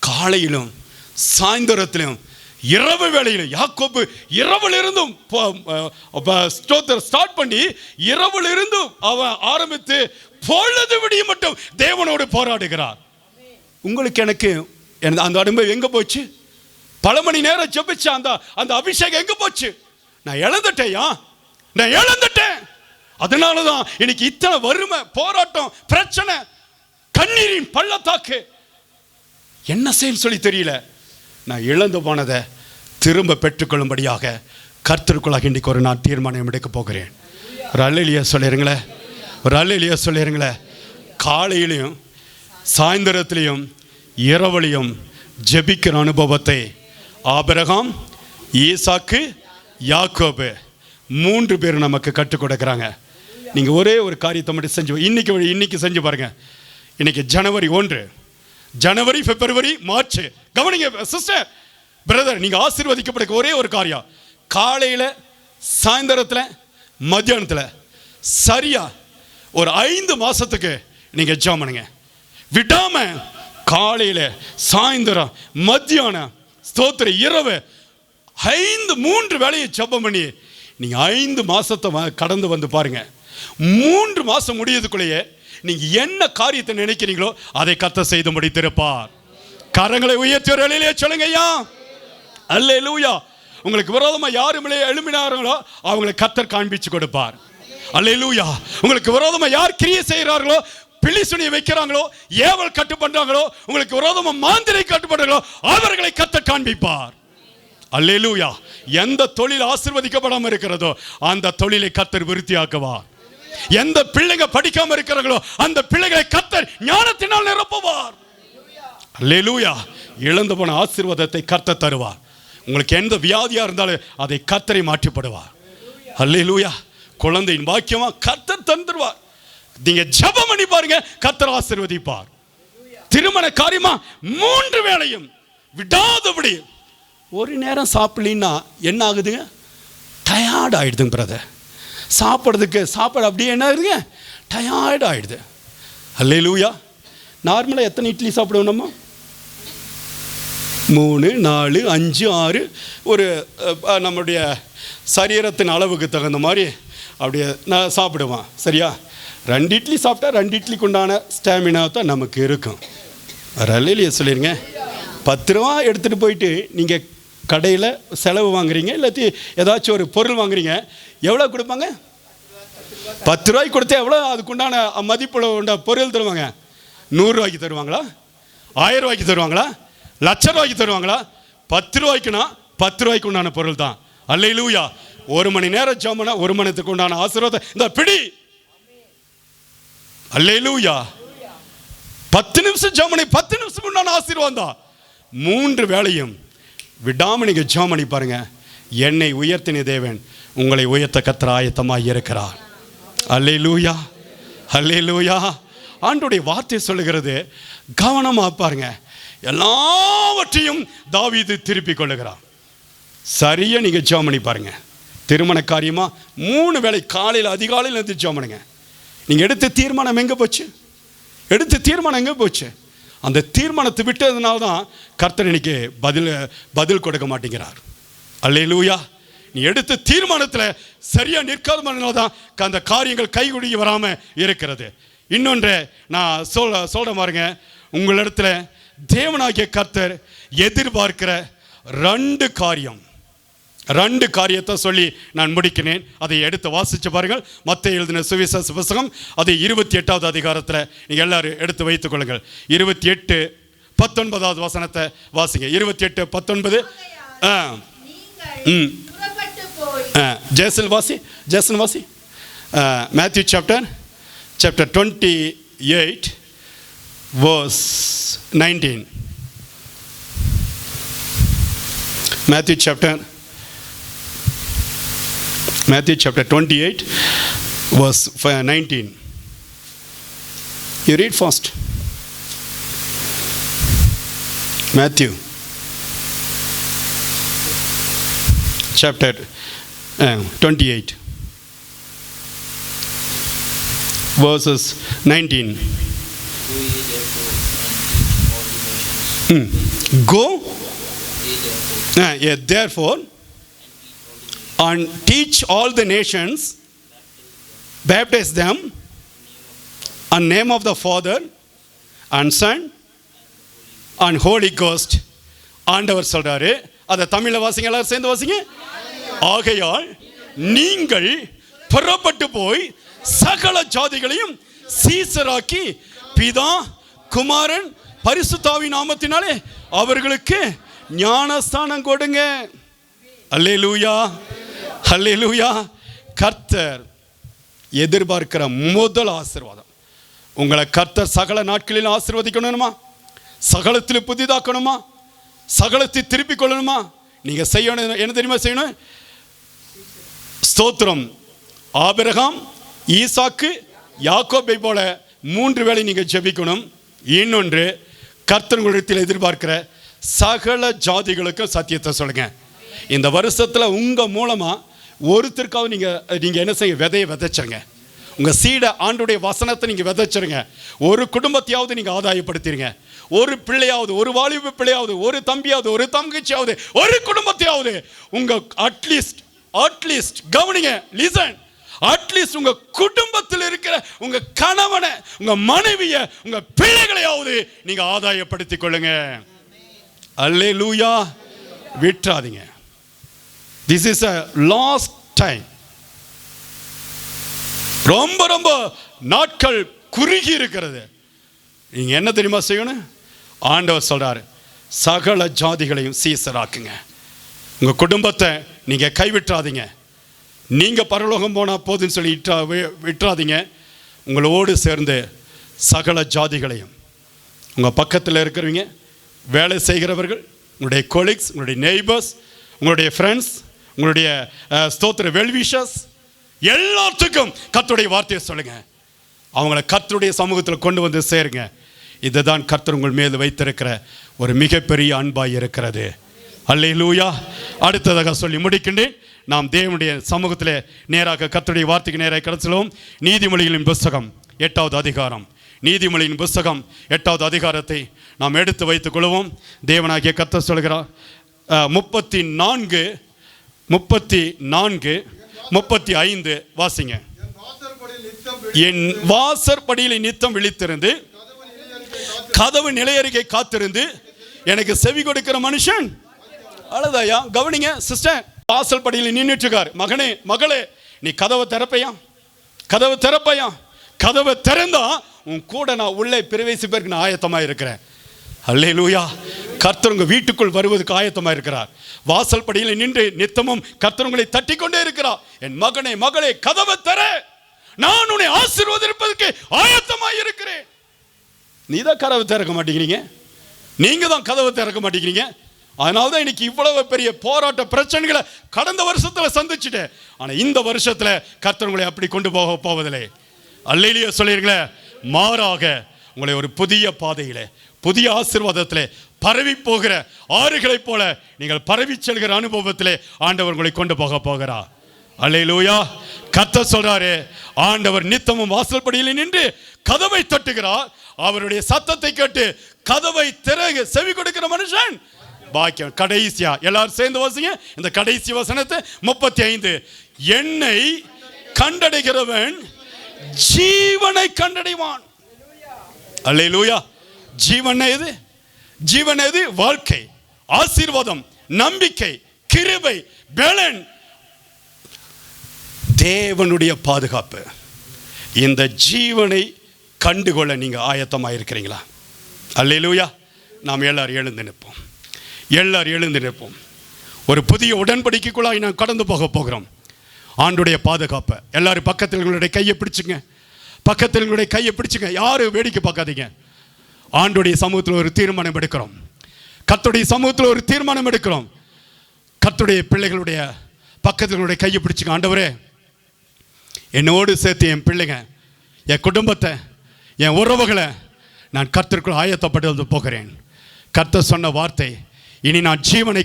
காலையிலும் சாயந்தரத்திலும் இரவு வேளையில் யாக்கோபு இரவிலிருந்தும் ஸ்டார்ட் பண்ணி இரவிலிருந்தும் அவன் ஆரம்பித்து பொழுது விடிய மட்டும் தேவனோடு போராடுகிறார். உங்களுக்கு எனக்கு அந்த அனுபவம் எங்க போச்சு? பல மணி நேரம் ஜெபிச்ச அந்த அபிஷேகம் எங்க போச்சு? நான் இழந்துட்டேன். அதனாலதான் இன்னைக்கு இத்தனை வறுமை, போராட்டம், பிரச்சனை, கண்ணீரின் பள்ளத்தாக்கு. என்ன செய்ய சொல்லி தெரியல. நான் இழந்து போனதை திரும்ப பெற்றுக்கொள்ளும்படியாக கர்த்தருக்குள்ளாக இன்றைக்கு ஒரு நான் தீர்மானம் எடுக்க போகிறேன். ஒரு அல்லேலூயா சொல்லிருங்களேன், ஒரு அல்லேலூயா சொல்லிருங்களேன். காலையிலையும் சாயந்தரத்திலையும் இரவலையும் ஜெபிக்கிற அனுபவத்தை ஆபிரகாம், ஈசாக்கு, யாக்கோபு 3 பேர் நமக்கு கற்றுக் கொடுக்குறாங்க. நீங்கள் ஒரே ஒரு காரியத்தை மட்டும் செஞ்சு இன்னைக்கு செஞ்சு பாருங்க. இன்னைக்கு ஜனவரி 1, ஜனவரி, பிப்ரவரி, மார்ச். கவனிங்க சிஸ்டர், பிரதர், நீங்கள் ஆசீர்வதிக்கப்படுற ஒரே ஒரு காரியம், காலையில் சாயந்தரத்தில் மத்தியானத்தில் சரியா ஒரு 5 மாதத்துக்கு நீங்கள் ஜெபம் பண்ணுங்க. விடாம காலையில் சாயந்தரம் மத்தியானம் ஸ்தோத்திர இரவு 3 வேளையை ஜெபம் பண்ணி நீங்கள் 5 மாதத்தை கடந்து வந்து பாருங்க. 3 மாதம் முடியதுக்குள்ளேயே நீங்க என்ன காரியத்தை நினைக்கிறீங்களோ அதை கர்த்தர் செய்து முடித்திருப்பார். கரங்களை உயர்த்தி ஒரு அல்லேலூயா சொல்லுங்க ஐயா. அல்லேலூயா. உங்களுக்கு விரோதமா யாரும் எழும்பினார்களோ அவங்களை கர்த்தர் காண்பிச்சு கொடுப்பார். அல்லேலூயா. உங்களுக்கு விரோதமா யார் கிரியை செய்கிறார்களோ, பிலிசுனியை வைக்கிறாங்களோ, ஏவல் கட்டு பண்றாங்களோ, உங்களுக்கு விரோதமா மாந்திரை கட்டு பண்றாங்களோ அவர்களை கர்த்தர் காண்பிப்பார். அல்லேலூயா. எந்த தொழில் ஆசீர்வதிக்கப்படாமல் இருக்கிறதோ அந்த தொழிலை கர்த்தர் விருத்தியாக்குவார். எந்த பிள்ளைங்க படிக்காம இருக்கிறார்களோ அந்த பிள்ளைகளை கர்த்தர் ஞானத்தினால் நிரப்புவார். அல்லேலூயா. இழந்து போன ஆசீர்வாதத்தை கர்த்தர் தருவார். உங்களுக்கு எந்த வியாதியா இருந்தாலும் அதை கர்த்தரை மாற்றிப்படுவார். அல்லேலூயா. குழந்தையின் பாக்கியமா கர்த்தர் தந்துருவார். நீங்க ஜெபம் பண்ணி பாருங்க, கர்த்தர் ஆசீர்வதிப்பார். திருமண காரியமா 3 வேளையும் விடாதபடி. ஒரு நேரம் சாப்பிடலின்னா என்ன ஆகுதுங்க? டயர்ட் ஆயிடுதுங்க பிரதர். சாப்பாடு அப்படியே என்ன ஆகுதுங்க? டயர்ட் ஆயிடுது. அல்லேலூயா. நார்மலாக எத்தனை இட்லி சாப்பிடுவோம் நம்ம? 3, 4, 5, 6 ஒரு நம்முடைய சரீரத்தின் அளவுக்கு தகுந்த மாதிரி அப்படியே நான் சாப்பிடுவேன். சரியா? 2 இட்லி சாப்பிட்டா 2 இட்லிக்கு உண்டான ஸ்டாமினா தான் நமக்கு இருக்கும். அல்லேலூயா சொல்லிடுங்க. 10 ரூபா எடுத்துகிட்டு போயிட்டு நீங்கள் கடையில் செலவு வாங்குறீங்க, இல்லாட்டி ஏதாச்சும் ஒரு பொருள் வாங்குறீங்க, எவ்வளோ கொடுப்பாங்க? 10 ரூபாய்க்கு கொடுத்தா எவ்வளோ அதுக்குண்டான மதிப்புள்ள உண்ட பொருள் தருவாங்க? 100 ரூபாய்க்கு தருவாங்களா? 1000 ரூபாய்க்கு தருவாங்களா? 1,00,000 ரூபாய்க்கு தருவாங்களா? 10 ரூபாய்க்குனா 10 ரூபாய்க்கு உண்டான பொருள் தான். அல்லேலூயா. 1 மணி நேரம் ஜெபம்னா 1 மணி நேரத்துக்கு உண்டான ஆசீர்வாதம் இந்த பிடி. அல்லேலூயா. 10 நிமிஷம் ஜெபம் பண்ணி 10 நிமிஷம் உண்டான ஆசீர்வாதம் தான். 3 வேளையும் விடாம நீங்க ஜெபம் பண்ணி பாருங்க. என்னை உயர்த்தின தேவன் உங்களை உயர்த்த கர்த்தர் ஆயத்தமாய் இருக்கிறார். அல்லேலூயா. அல்லேலூயா. ஆண்டவருடைய வார்த்தை சொல்லுகிறது, கவனமா பாருங்க. எல்லாவற்றையும் தாவீது திருப்பி கொள்ளுகிறார். சரியா நீங்க ஜெபம் பண்ணி பாருங்க. திருமண காரியமா 3 வேளை காலையில் அதிகாலையில் இருந்து ஜெபம் பண்ணுங்க. நீங்க எடுத்த தீர்மானம் எங்க போச்சு? அந்த தீர்மானத்தை விட்டதுனால தான் கர்த்தர் இன்னைக்கு பதில் கொடுக்க மாட்டேங்கிறார். அல்லேலூயா. நீ எடுத்த தீர்மானத்தில் சரியா நிற்காதனால தான் அந்த காரியங்கள் கைகுடி வராமல் இருக்கிறது. இன்னொன்று நான் சொல்ற பாருங்க, உங்களிடத்துல தேவனாகிய கர்த்தர் எதிர்பார்க்கிற 2 காரியத்தை சொல்லி நான் முடிக்கிறேன். அதை எடுத்து வாசிச்சு பாருங்கள். மத்தேயு எழுதின சுவிசேஷ புத்தகம் அது 28வது அதிகாரத்தில் நீங்கள் எல்லாரும் எடுத்து வைத்துக் கொள்ளுங்கள். 28:19 வசனத்தை வாசிங்க. 28:19. ஜேசன் வாசி. Matthew chapter 28 verse 19. Matthew chapter 28 verse 19. You read fast. Matthew chapter 28 verses 19. Go Therefore, and teach all the nations, baptize them in name of the Father and Son and Holy Ghost. ஆண்டவர் சொல்றாரு, அதை தமிழ்ல வாசிங்க, எல்லாரும் சேர்ந்து வாசிங்க. ஆகையால் நீங்கள் புறப்பட்டு போய் சகல ஜாதிகளையும் சீசராக்கி பிதா குமாரன் பரிசுத்தாவின் நாமத்தினாலே அவர்களுக்கு ஞானஸ்தானம் கொடுங்க. அல்லேலூயா, அல்லேலூயா. கர்த்தர் எதிர்பார்க்கிற முதல் ஆசீர்வாதம், உங்களை கர்த்தர் சகல நாட்களில் ஆசீர்வதிக்கணுமா, சகலத்தில் புதிதாக்கணுமா, சகலத்தை திருப்பிக் கொள்ளணுமா, நீங்க செய்யணும். என்ன தெரியுமா செய்யணும்? ஸ்தோத்திரம். ஆபிரகாம், ஈசாக்கு, யாக்கோபை போல 3 வேளை நீங்க ஜெபிக்கணும். இன்னொன்று, கர்த்தர் உங்களிடத்தில் எதிர்பார்க்கிற சகல ஜாதிகளுக்கும் சத்தியத்தை சொல்லுங்க. இந்த வருஷத்துல உங்க மூலமா ஒருத்தருக்காவது நீங்க என்ன செய்ய, விதையை விதைச்சிருங்க. உங்க சீடை ஆண்டுடைய வசனத்தை நீங்க விதைச்சிருங்க. ஒரு குடும்பத்தையாவது நீங்க ஆதாயப்படுத்திருங்க. ஒரு பிள்ளையாவது, ஒரு வாலிப பிள்ளையாவது, ஒரு தம்பியாவது, ஒரு தங்கச்சியாவது, ஒரு குடும்பத்தையாவது உங்க அட்லீஸ்ட் கவனிங்க, லிசன், அட்லீஸ்ட் உங்க குடும்பத்தில் இருக்கிற உங்க கணவனை, உங்க மனைவியை, உங்க பிள்ளைகளையாவது நீங்க ஆதாயப்படுத்திக் கொள்ளுங்க. அல்லேலூயா. விட்டுறாதீங்க. This is a last time. ரொம்ப ரொம்ப நாட்கள் குறுகி இருக்கிறது. நீங்க என்ன தெரியுமா செய்யணும்? ஆண்டவர் சொல்றாரு, சகல ஜாதிகளையும் சீசராக்குங்க. உங்க குடும்பத்தை நீங்க கைவிட்டுறாதீங்க. நீங்க பரலோகம் போனா போதுன்னு சொல்லி விட்டுறாதீங்க. உங்களோடு சேர்ந்து சகல ஜாதிகளையும், உங்க பக்கத்தில் இருக்கிறவங்க, வேலை செய்கிறவர்கள், உங்களுடைய கொலீக்ஸ், உங்களுடைய நெய்பர்ஸ், உங்களுடைய ஃப்ரெண்ட்ஸ், உங்களுடைய ஸ்தோத்திர வெல்விஷர்ஸ், எல்லாத்துக்கும் கர்த்தருடைய வார்த்தையை சொல்லுங்க. அவங்கள கர்த்தருடைய சமூகத்தில் கொண்டு வந்து சேருங்க. இதுதான் கர்த்தர் உங்கள் மேல் வைத்திருக்கிற ஒரு மிகப்பெரிய அன்பாய் இருக்கிறது. அல்லேலூயா. அடுத்ததாக சொல்லி முடிக்கின்றேன். நாம் தேவனுடைய சமூகத்தில் நேராக கர்த்தருடைய வார்த்தைக்கு நேராக கடந்துள்ளோம். நீதிமொழிகளின் புஸ்தகம் 8வது அதிகாரம், நீதிமொழியின் புஸ்தகம் 8வது அதிகாரத்தை நாம் எடுத்து வைத்துக் கொள்வோம். தேவனாகிய கர்த்தர் சொல்கிறார், 34, 35 வாசிங்க. என் வாசற்படியில் நித்தம் விழித்திருந்து கதவு நிலையருகே காத்திருந்து எனக்கு செவி கொடுக்கிற மனுஷன். அழுதாயா? கவனிங்க சிஸ்டர், வாசல் படியில் நின்றுட்டு இருக்காரு. மகனே, மகளே, நீ கதவை திறப்பையா, கதவை திறப்பையா. கதவை திறந்தா உன் கூட நான் உள்ளே பிரவேசிப்பதற்கு நான் ஆயத்தமா இருக்கிறேன். அல்லேலூயா. கர்த்தர் உங்க வீட்டுக்குள் வருவதற்கு ஆயத்தமா இருக்கிறார். வாசல் படியில் நின்று நித்தமும் கர்த்தர் உங்களை தட்டி கொண்டே இருக்கிறார். என் மகனே, மகளே, கதவை திற, நான் உன்னை ஆசீர்வதிப்பதற்கு ஆயத்தமாய் இருக்கிறேன். நீ தான் கதவை திறக்க மாட்டேங்கிறீங்க. நீங்க தான் கதவை திறக்க மாட்டேங்கிறீங்க. அதனால்தான் இன்னைக்கு இவ்வளவு பெரிய போராட்ட பிரச்சனைகளை கடந்த வருஷத்துல சந்திச்சுட்டேன். ஆனா இந்த வருஷத்துல கர்த்தர் உங்களை அப்படி கொண்டு போக போவதில்லை. அல்லேலூயா சொல்லிருங்களே. மாறாக உங்களை ஒரு புதிய பாதையிலே, புதிய ஆசீர்வாதத்திலே பரவி போகிற ஆறுகளைப் போல நீங்கள் பரவி செல்கிற அனுபவத்திலே ஆண்டவர் உங்களை கொண்டு போக போகிறார். அல்லேலூயா. கர்த்தர் சொல்றாரு, ஆண்டவர் நித்தமும் வாசல் படியில் நின்று கதவை தட்டுகிறார். அவருடைய சத்தத்தை கேட்டு கதவை திறகு செவி கொடுக்கிற மனுஷன் பாக்கியம். கடைசியா எல்லாரும் சேர்ந்து வாசிங்க இந்த கடைசி வசனத்தை, 35. என்னை கண்டடைகிறவன் ஜீவனை கண்டடைவான். அல்லேலூயா. ஜீவன் எது? ஜீவன் எது? வாழ்க்கை, ஆசீர்வாதம், நம்பிக்கை, கிருபை, பலன், தேவனுடைய பாதுகாப்பு. இந்த ஜீவனை கண்டுகொள்ள நீங்க ஆயத்தமாக இருக்கிறீங்களா? அல்லேலூயா. நாம் எல்லாரும் எழுந்து நிற்போம். எல்லாரும் எழுந்து நிற்போம். ஒரு புதிய உடன்படிக்கைக்குள்ளாய் நாம் கடந்து போக போகிறோம். ஆண்டுடைய பாதுகாப்பை எல்லாரும் பக்கத்தில் உங்களுடைய கையை பிடிச்சுங்க. பக்கத்தில் உங்களுடைய கையை பிடிச்சுங்க. யாரும் வேடிக்கை பார்க்காதீங்க. ஆண்டுடைய சமூகத்தில் ஒரு தீர்மானம் எடுக்கிறோம். கர்த்தருடைய சமூகத்தில் ஒரு தீர்மானம் எடுக்கிறோம். கர்த்தருடைய பிள்ளைகளுடைய பக்கத்தில் கையை பிடிச்சுங்க. ஆண்டவரே, என்னோடு சேர்த்து என் பிள்ளைங்க, என் குடும்பத்தை, என் உறவுகளை நான் கர்த்தருக்குள் ஆயத்தப்பட்டு போகிறேன். கர்த்தர் சொன்ன வார்த்தை, இனி நான் ஜீவனை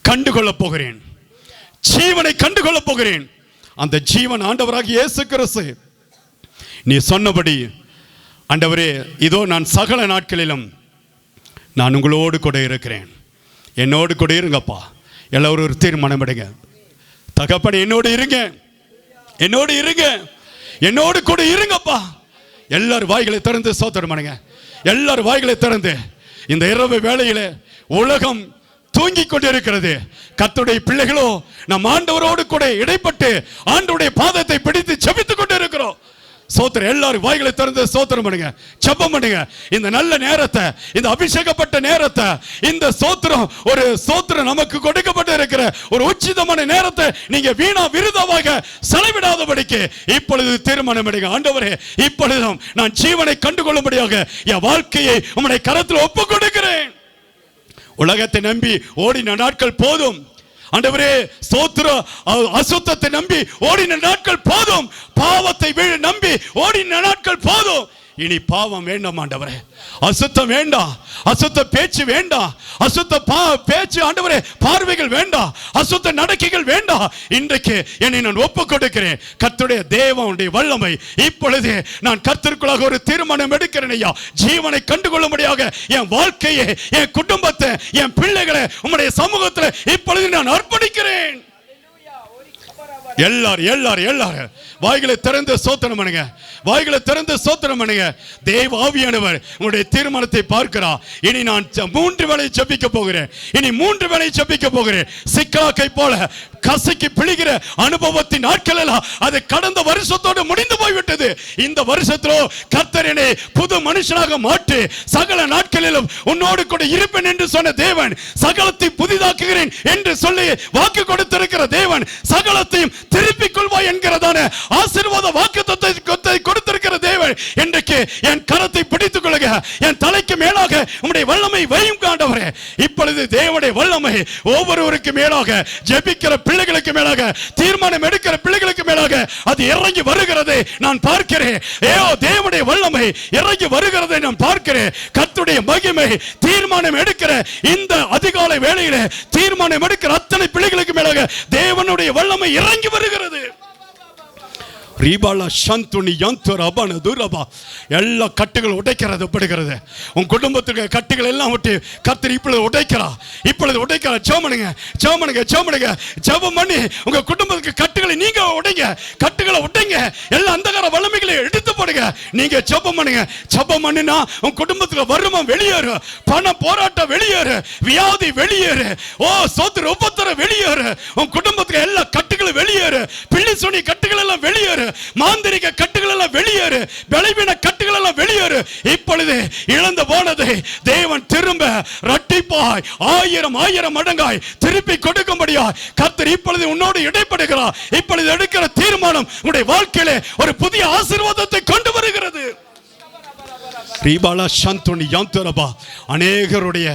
கண்டுகொள்ளப் போகிறேன். ஜீவனை கண்டுகொள்ளப் போகிறேன். அந்த ஜீவன் ஆண்டவராகிய இயேசு கிறிஸ்து, நீ சொன்னபடி ஆண்டவரே, இதோ நான் சகல நாட்களிலும் நான் உங்களோடு கூட இருக்கிறேன். என்னோடு கூட இருங்கப்பா. எல்லோரும் ஒரு தீர்மானம் எடுங்க. தகப்பனே, என்னோடு இருங்க, என்னோடு இருங்க, என்னோடு கூட இருங்கப்பா. எல்லாரும் வாய்களை திறந்து ஸ்தோத்திரம் பண்ணுங்க. எல்லாரும் வாய்களை திறந்து. இந்த இரவு வேளையிலே உலகம் தூங்கிக் கொண்டிருக்கிறது. கர்த்தருடைய பிள்ளைகளோ நம் ஆண்டவரோடு கூட இடைப்பட்டு ஆண்டவருடைய பாதத்தை பிடித்து ஜெபித்துக் கொண்டிருக்கிறோம். சோத்திரம். எல்லாரும் வாய்களை திறந்து சோத்திரம் பண்ணுங்க, ஜெபம் பண்ணுங்க. இந்த நல்ல நேரத்தை, இந்த அபிஷேகப்பட்ட நேரத்தை, இந்த சோத்திரம், ஒரு சோத்திரம் நமக்கு கொடுக்கப்பட்டு இருக்கிற ஒரு உச்சிதமான நேரத்தை நீங்க வீணா விருதாவாக செலவிடாதபடிக்கு இப்பொழுது தீர்மானம் எடுங்க. ஆண்டவரே, இப்பொழுதும் நான் ஜீவனை கண்டுகொள்ளும்படியாக என் வாழ்க்கையை உம்முடைய கரத்தில் ஒப்புக் கொடுக்கிறேன். உலகத்தை நம்பி ஓடின நாட்கள் போதும் ஆண்டவரே. ஸ்தோத்திரம். அசுத்தத்தை நம்பி ஓடின நாட்கள் போதும். பாவத்தை நம்பி ஓடின நாட்கள் போதும். இனி பாவம் வேண்டாம் ஆண்டவரே. அசுத்தம் வேண்டாம், அசுத்த பேச்சு வேண்டாம், அசுத்த பேச்சு ஆண்டவரே பார்வைகள் வேண்டாம், அசுத்த நடக்கைகள் வேண்டாம். இன்றைக்கு என்னை நான் ஒப்புக் கொடுக்கிறேன். கர்த்தருடைய தேவனுடைய வல்லமை இப்பொழுது நான் கர்த்தருக்குள்ளாக ஒரு தீர்மானம் எடுக்கிறேன் ஐயா. ஜீவனை கண்டுகொள்ளும்படியாக என் வாழ்க்கையை, என் குடும்பத்தை, என் பிள்ளைகளை உம்முடைய சமூகத்தில் இப்பொழுது நான் அர்ப்பணிக்கிறேன். எல்லாரும் வாய்களை திறந்து ஸ்தோத்திரம் பண்ணுங்க. வாய்களை திறந்து ஸ்தோத்திரம் பண்ணுங்க. தேவ ஆவியானவர் உங்களுடைய தீர்மானத்தை பார்க்கிறார். இனி நான் 3 வேளை ஜெபிக்க போகிறேன். இனி 3 வேளை ஜெபிக்க போகிறேன். சிக்காக்கை போல கசக்கி பிழிகிற அனுபவத்தின் நாட்கள் எல்லாம் அது கடந்த வருஷத்தோடு முடிந்து போய்விட்டது. இந்த வருஷத்திலோ கர்த்தர் என்னை புது மனுஷனாக மாற்றி சகல நாட்களிலும் உன்னோடு கூட இருப்பேன் என்று சொன்ன தேவன், சகலத்தை புதிதாக்குகிறேன் என்று சொல்லி வாக்கு கொடுத்திருக்கிற தேவன், சகலத்தையும் திருப்பிக் கொள்வாய் என்கிறதான ஆசீர்வாத வாக்குத்தத்தத்தை கொடுத்திருக்கிற தேவன், இன்றைக்கு என் கரத்தை பிடித்துக் கொள்ளுங்க. என் தலைக்கு மேலாக உம்முடைய வல்லமை வையும் ஆண்டவரே. இப்பொழுது தேவனுடைய வல்லமை ஒவ்வொருவருக்கு மேலாக, ஜெபிக்கிற பிள்ளைகளுக்கு மேலாக, தீர்மானம் எடுக்கிற பிள்ளைகளுக்கு மேலாக அது இறங்கி வருகிறது நான் பார்க்கிறேன். தேவனுடைய வல்லமை இறங்கி வருகிறதை நான் பார்க்கிறேன். கர்த்தருடைய மகிமை தீர்மானம் எடுக்கிற இந்த அதிகாலை வேளையிலே தீர்மானம் எடுக்கிற அத்தனை பிள்ளைகளுக்கு மேலாக தேவனுடைய வல்லமை இறங்கி வருகிறது. எல்லா கட்டுகள் உடைக்கிறது படுகிறது. உன் குடும்பத்துக்கு கட்டுகள் எல்லாம் விட்டு கர்த்தர் இப்பொழுது உடைக்கிறார். இப்பொழுது உடைக்கிறார். ஜெபம் பண்ணி உங்க குடும்பத்துக்கு கட்டுகளை நீங்க உடைங்க. கட்டுகளை உடைங்க. எல்லா அந்தகார வல்லமைகளை எடுத்து போடுங்க. நீங்க ஜெபம் பண்ணுங்க. ஜெபம் பண்ணினா உன் குடும்பத்துக்கு வறுமை வெளியேறு, பண போராட்டம் வெளியேறு, வியாதி வெளியேறு, சோத்திர உபத்திர வெளியேறு, உன் குடும்பத்துக்கு எல்லா கட்டுகளும் வெளியேறு, பிள்ளை சுனி கட்டுகள் எல்லாம் வெளியேறு, மாந்திரிக கட்டுகள் எல்லாம் வெளியேறு, பலவீன கட்டுகள் எல்லாம் வெளியேறு. இப்பொழுது இழந்து போனதை தேவன் திரும்ப இரட்டிப்பாய் 1000 மடங்காய் திருப்பி கொடுக்கும்படியாய் கர்த்தர் இப்பொழுது உன்னோடு இடைப்படுகிறார். இப்பொழுது எடுக்கிற தீர்மானம் உன்னுடைய வாழ்க்கையிலே ஒரு புதிய ஆசீர்வாதத்தை கொண்டு வருகிறது. அநேகருடைய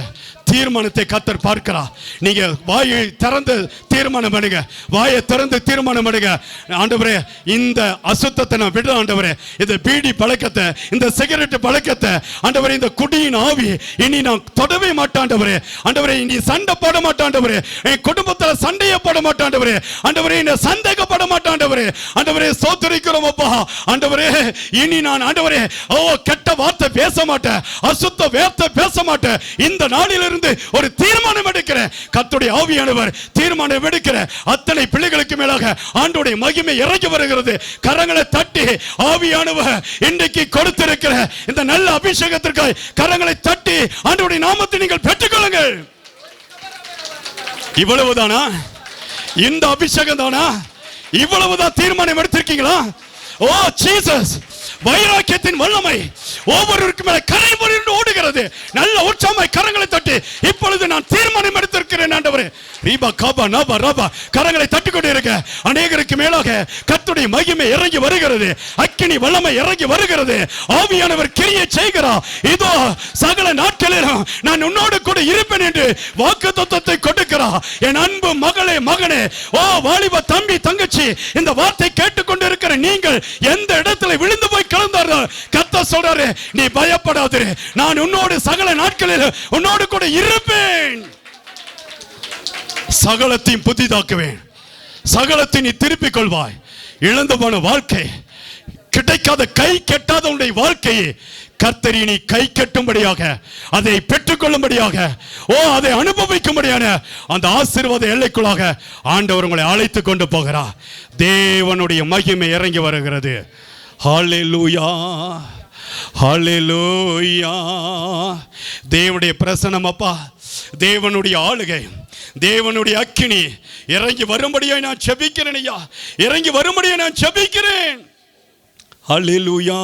தீர்மானத்தை கர்த்தர் பார்க்கிறார். நீங்க வாயை திறந்து தீர்மானம் பண்ணுங்க. வாயை திறந்து தீர்மானம் பண்ணுங்க. ஆண்டவரே, இந்த அசுத்தத்தை நான் விடுறேன் ஆண்டவரே. இந்த பீடி பழக்கத்தை, இந்த சிகரெட் பழக்கத்தை ஆண்டவரே, இந்த குடியின் ஆவி இனி நான் தொடவே மாட்டேன் ஆண்டவரே. ஆண்டவரே, இனி சண்டை போட மாட்டேன் ஆண்டவரே. என் குடும்பத்தில் சண்டையை போட மாட்டேன் ஆண்டவரே. ஆண்டவரே, இந்த சந்தேகப்பட மாட்டேன் ஆண்டவரே. ஆண்டவரே, ஸ்தோத்திரிக்கிறோம் அப்பா. ஆண்டவரே, இனி நான் ஆண்டவரே கெட்ட வார்த்தை பேச மாட்டேன், அசுத்த வார்த்தை பேச மாட்டேன். இந்த நாளிலிருந்து ஒரு தீர்மானம் எடுக்கிறேன். கர்த்தருடைய ஆவியானவர் தீர்மானம் எடுக்கிற அத்தனை பிள்ளைகளுக்கு மேலாக ஆண்டவருடைய மகிமை இறங்கி வருகிறது. கரங்களை தட்டி ஆவியானவர் இன்றைக்கு கொடுத்திருக்கிற இந்த நல்ல அபிஷேகத்திற்காக கரங்களை தட்டி ஆண்டவருடைய நாமத்தை நீங்கள் பெற்றுக்கொள்ளுங்கள். இவ்வளவுதானா? இந்த அபிஷேகம் தானா? இவ்வளவுதான் தீர்மானம் எடுத்திருக்கீங்களா? ஓ ஜீசஸ், வைராக்கியத்தின் வல்லமை ஒவ்வொருவருக்கு மேல கரை புரண்டு ஓடுகிறது. நல்ல உற்சாகமாய் கரங்களை தட்டி இப்பொழுது நான் தீர்மானம் எடுத்திருக்கிறேன் ஆண்டவரே. ரீபா காபா நாபா ராபா கரங்களை தட்டி கொண்டு இருக்க அநேகருக்கு மேலாக கர்த்தருடைய மகிமை இறங்கி வருகிறது. அக்கினி வல்லமை இறங்கி வருகிறது. ஆவியானவர் கிரியை செய்கிறார். இதோ சகல நாட்களிலும் நான் உன்னோடு கூட இருப்பேன் என்று வாக்குத்தத்தத்தை கொடுக்கிறார். என் அன்பு மகளே, மகனே, ஓ வாலிப தம்பி, தங்கச்சி, இந்த வார்த்தை கேட்டுக்கொண்டிருக்கிற நீங்கள் எந்த இடத்துல விழுந்து போய் கலந்தார்கள் கர்த்தர் சொல்றாரு, நீ பயப்படாதே, நான் உன்னோடு சகல நாட்களில் உன்னோடு கூட இருப்பேன். சகலத்தையும் புதிதாக்குவேன். சகலத்தை நீ திருப்பிக் கொள்வாய். இழந்து போன வாழ்க்கை, கிடைக்காத கை கெட்டாத உன்னுடைய வாழ்க்கையை கர்த்தரினை கை கட்டும்படியாக, அதை பெற்றுக்கொள்ளும்படியாக, அதை அனுபவிக்கும்படியான அந்த ஆசீர்வாத எல்லைக்குள்ளாக ஆண்டவர் உங்களை அழைத்து கொண்டு போகிறார். தேவனுடைய மகிமை இறங்கி வருகிறது. ஹல்லேலூயா, ஹல்லேலூயா. தேவனுடைய பிரசன்னம் அப்பா, தேவனுடைய ஆளுகை, தேவனுடைய அக்கினி இறங்கி வரும்படியாய் நான் ஜெபிக்கிறேன் ஐயா. இறங்கி வரும்படியாய் நான் ஜெபிக்கிறேன். ஹல்லேலூயா.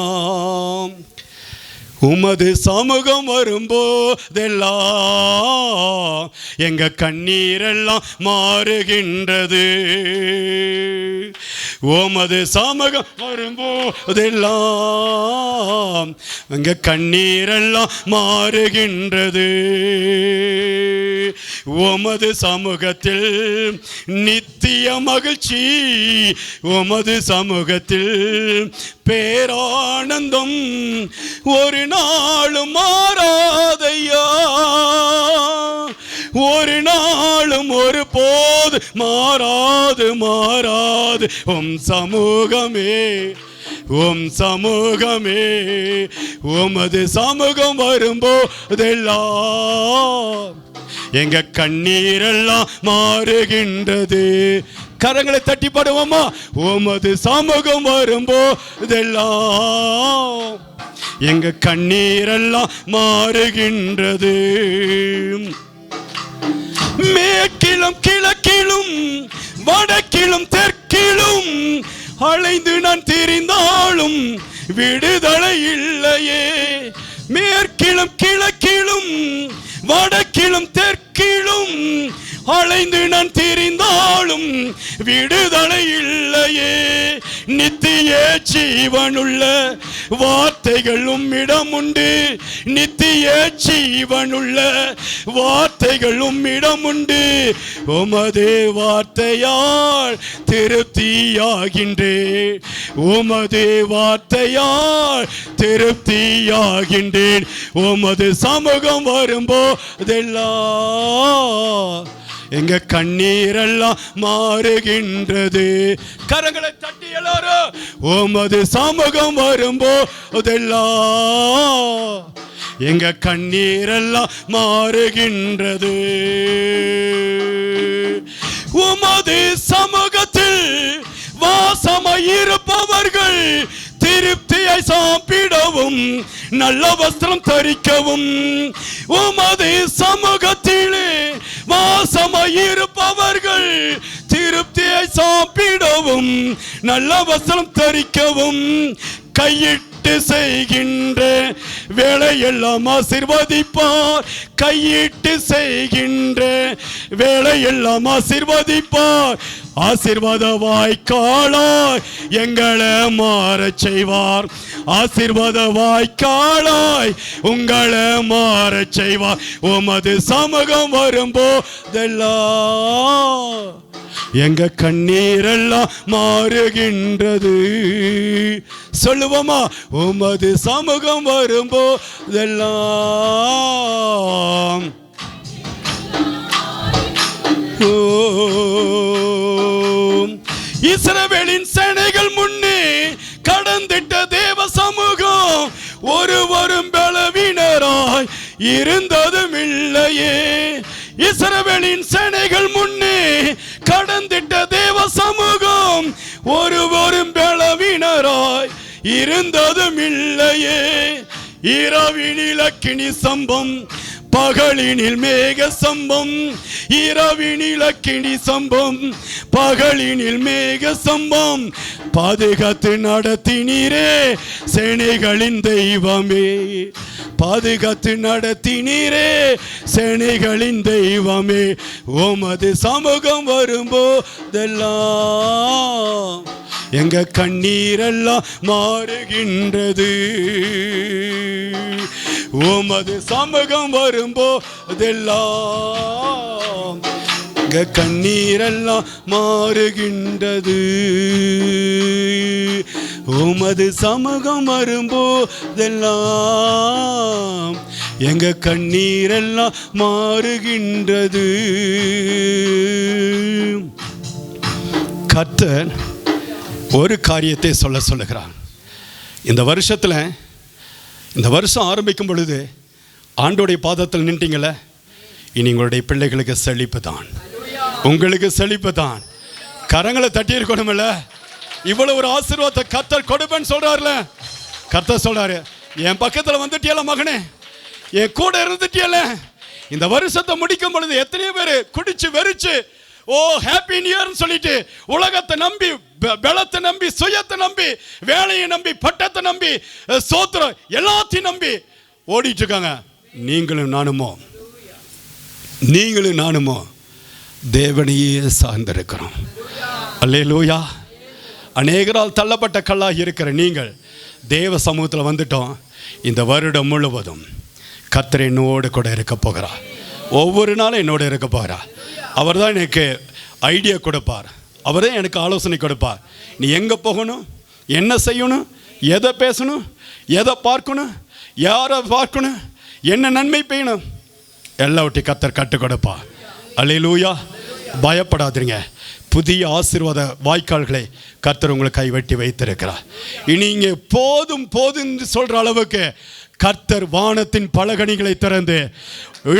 உமது சமூகம் வரும்போதெல்லாம் எங்க கண்ணீரெல்லாம் மாறுகின்றது. உமது சமூகம் வரும்போதெல்லாம் எங்க கண்ணீரெல்லாம் மாறுகின்றது. உமது சமூகத்தில் நித்திய மகிழ்ச்சி, உமது சமூகத்தில் பேரானந்தம் ஒரு நாளும் மாறாதையா, ஒரு நாளும் ஒரு போது மாறாது மாறாது. உம் சமூகமே, உம் சமூகமே, உமது சமூகம் வரும்போதெல்லாம் எங்க கண்ணீரெல்லாம் மாறுகின்றது. கரங்களை தட்டி பாடுவோமா? உமது சமூகம் வரும்போதெல்லாம் எங்க கண்ணீரெல்லாம் மாறுகின்றது. மேற்கிலும் கிழக்கிலும் வடக்கிலும் தெற்கிலும் அலைந்து நான் திரிந்தாலும் விடுதலை இல்லையே. மேற்கிலும் கிழக்கிலும் வடக்கிலும் தெற்கிலும் அலைந்து நான் திரிந்தாலும் விடுதலை இல்லையே. நித்திய ஜீவனுள்ள வார்த்தைகளும் இடமுண்டு, நித்திய ஜீவனுள்ள வார்த்தைகளும் இடமுண்டு. உமது வார்த்தையால் திருப்தியாகின்றேன், உமது வார்த்தையால் திருப்தியாகின்றேன். உமது சமூகம் வரும்போதெல்லாம் எங்க கண்ணீரெல்லாம் மாறுகின்றது. கரங்களை தட்டி எல்லாரும் உமது சமூகம் வரும்போதெல்லாம் எங்க கண்ணீரெல்லாம் மாறுகின்றது. உமது சமூகத்தில் வாசமாயிருப்பவர்கள் திருப்தியை சாப்பிடவும் நல்ல வஸ்திரம் தரிக்கவும், உமது சமூகத்திலே வாசமாயிருப்பவர்கள் திருப்தியை சாப்பிடவும் நல்ல வஸ்திரம் தரிக்கவும், கையிட்டு செய்கின்ற வேலையெல்லாம் ஆசீர்வதிப்பார், கையிட்டு செய்கின்ற வேலையெல்லாம் ஆசீர்வதிப்பார். ஆசீர்வாத வாய்க்காலாய் எங்களை மாறச் செய்வார், ஆசீர்வாத வாய்க்காலாய் உங்களை மாறச் செய்வார். உமது சமூகம் வரும்போதெல்லாம் எங்க கண்ணீரெல்லாம் மாறுகின்றது. சொல்லுவோமா? உமது சமூகம் வரும்போதெல்லாம் இஸ்ரவேலின் சேனைகள் முன்னே கடந்திட்ட தேவ சமூகம் ஒருவரும் பலவீனராய் இருந்ததும் இல்லையே. இஸ்ரவேலின் சேனைகள் முன்னே கடந்திட்ட தேவ சமூகம் ஒருவரும் பலவீனராய் இருந்ததும் இல்லையே. இரவினில் அக்கினி சம்பம், பகலினில் மேக சம்பம், இரவினில் அக்கினி சம்பம், பகலினில் மேக சம்பம். பாதுகாத்து நடத்தினீரே சேனைகளின் தெய்வமே, பாதுகாத்து நடத்தினீரே சேனைகளின் தெய்வமே. உமது சமூகம் வரும்போதெல்லாம் எங்க கண்ணீரெல்லாம் மாறுகின்றது. உமது சமூகம் வரும்போதெல்லாம் எங்க கண்ணீரெல்லாம் மாறுகின்றது. உமது சமூகம் வரும்போதெல்லாம் எங்க கண்ணீரெல்லாம் மாறுகின்றது. கர்த்தர் ஒரு காரியத்தை சொல்லுகிறார். இந்த வருஷத்தில் இந்த வருஷம் ஆரம்பிக்கும் பொழுது ஆண்டோடைய பாதத்தில் நின்றீங்கள, இனி உங்களுடைய பிள்ளைகளுக்கு செழிப்பு தான், உங்களுக்கு செழிப்பு தான். கரங்களை தட்டி இருக்கணும்ல. இவ்வளவு ஒரு ஆசீர்வாதத்தை கர்த்தர் கொடுப்பேன்னு சொல்றாருல. கர்த்தர் சொல்றாரு, என் பக்கத்தில் வந்துட்டியல மகனே, என் கூட இருந்துட்டியல. இந்த வருஷத்தை முடிக்கும் பொழுது எத்தனையோ பேர் குடிச்சு வெறிச்சு ஓ ஹாப்பி நியூ இயர்னு சொல்லிட்டு உலகத்தை நம்பி, பலத்தை நம்பி, சுயத்தை நம்பி, வேலையை நம்பி, பட்டத்தை நம்பி, சோத்திரம் எல்லாத்தையும் நம்பி ஓடிட்டு இருக்காங்க. நீங்களும் நானுமோ தேவனையே சார்ந்திருக்கிறோம். அல்லேலூயா. அநேகரால் தள்ளப்பட்ட கல்லாக இருக்கிற நீங்கள் தேவ சமூகத்தில் வந்துட்டோம். இந்த வருடம் முழுவதும் கர்த்தர் என்னோடு கூட இருக்க போகிறார். ஒவ்வொரு நாளும் என்னோடு இருக்க போகிறார். அவர் தான் எனக்கு ஐடியா கொடுப்பார், அவர் தான் எனக்கு ஆலோசனை கொடுப்பார். நீ எங்கே போகணும், என்ன செய்யணும், எதை பேசணும், எதை பார்க்கணும், யாரை பார்க்கணும், என்ன நன்மை பெய்யணும், எல்லாவற்றையும் கர்த்தர் கற்றுக் கொடுப்பார். அல்லேலூயா. பயப்படாதீங்க. புதிய ஆசீர்வாத வாய்க்கால்களை கர்த்தர் உங்களுக்கு கைவெட்டி வைத்திருக்கிறார். இனி இங்கே போதும் போதும் சொல்கிற அளவுக்கு கர்த்தர் வானத்தின் பலகணிகளை திறந்து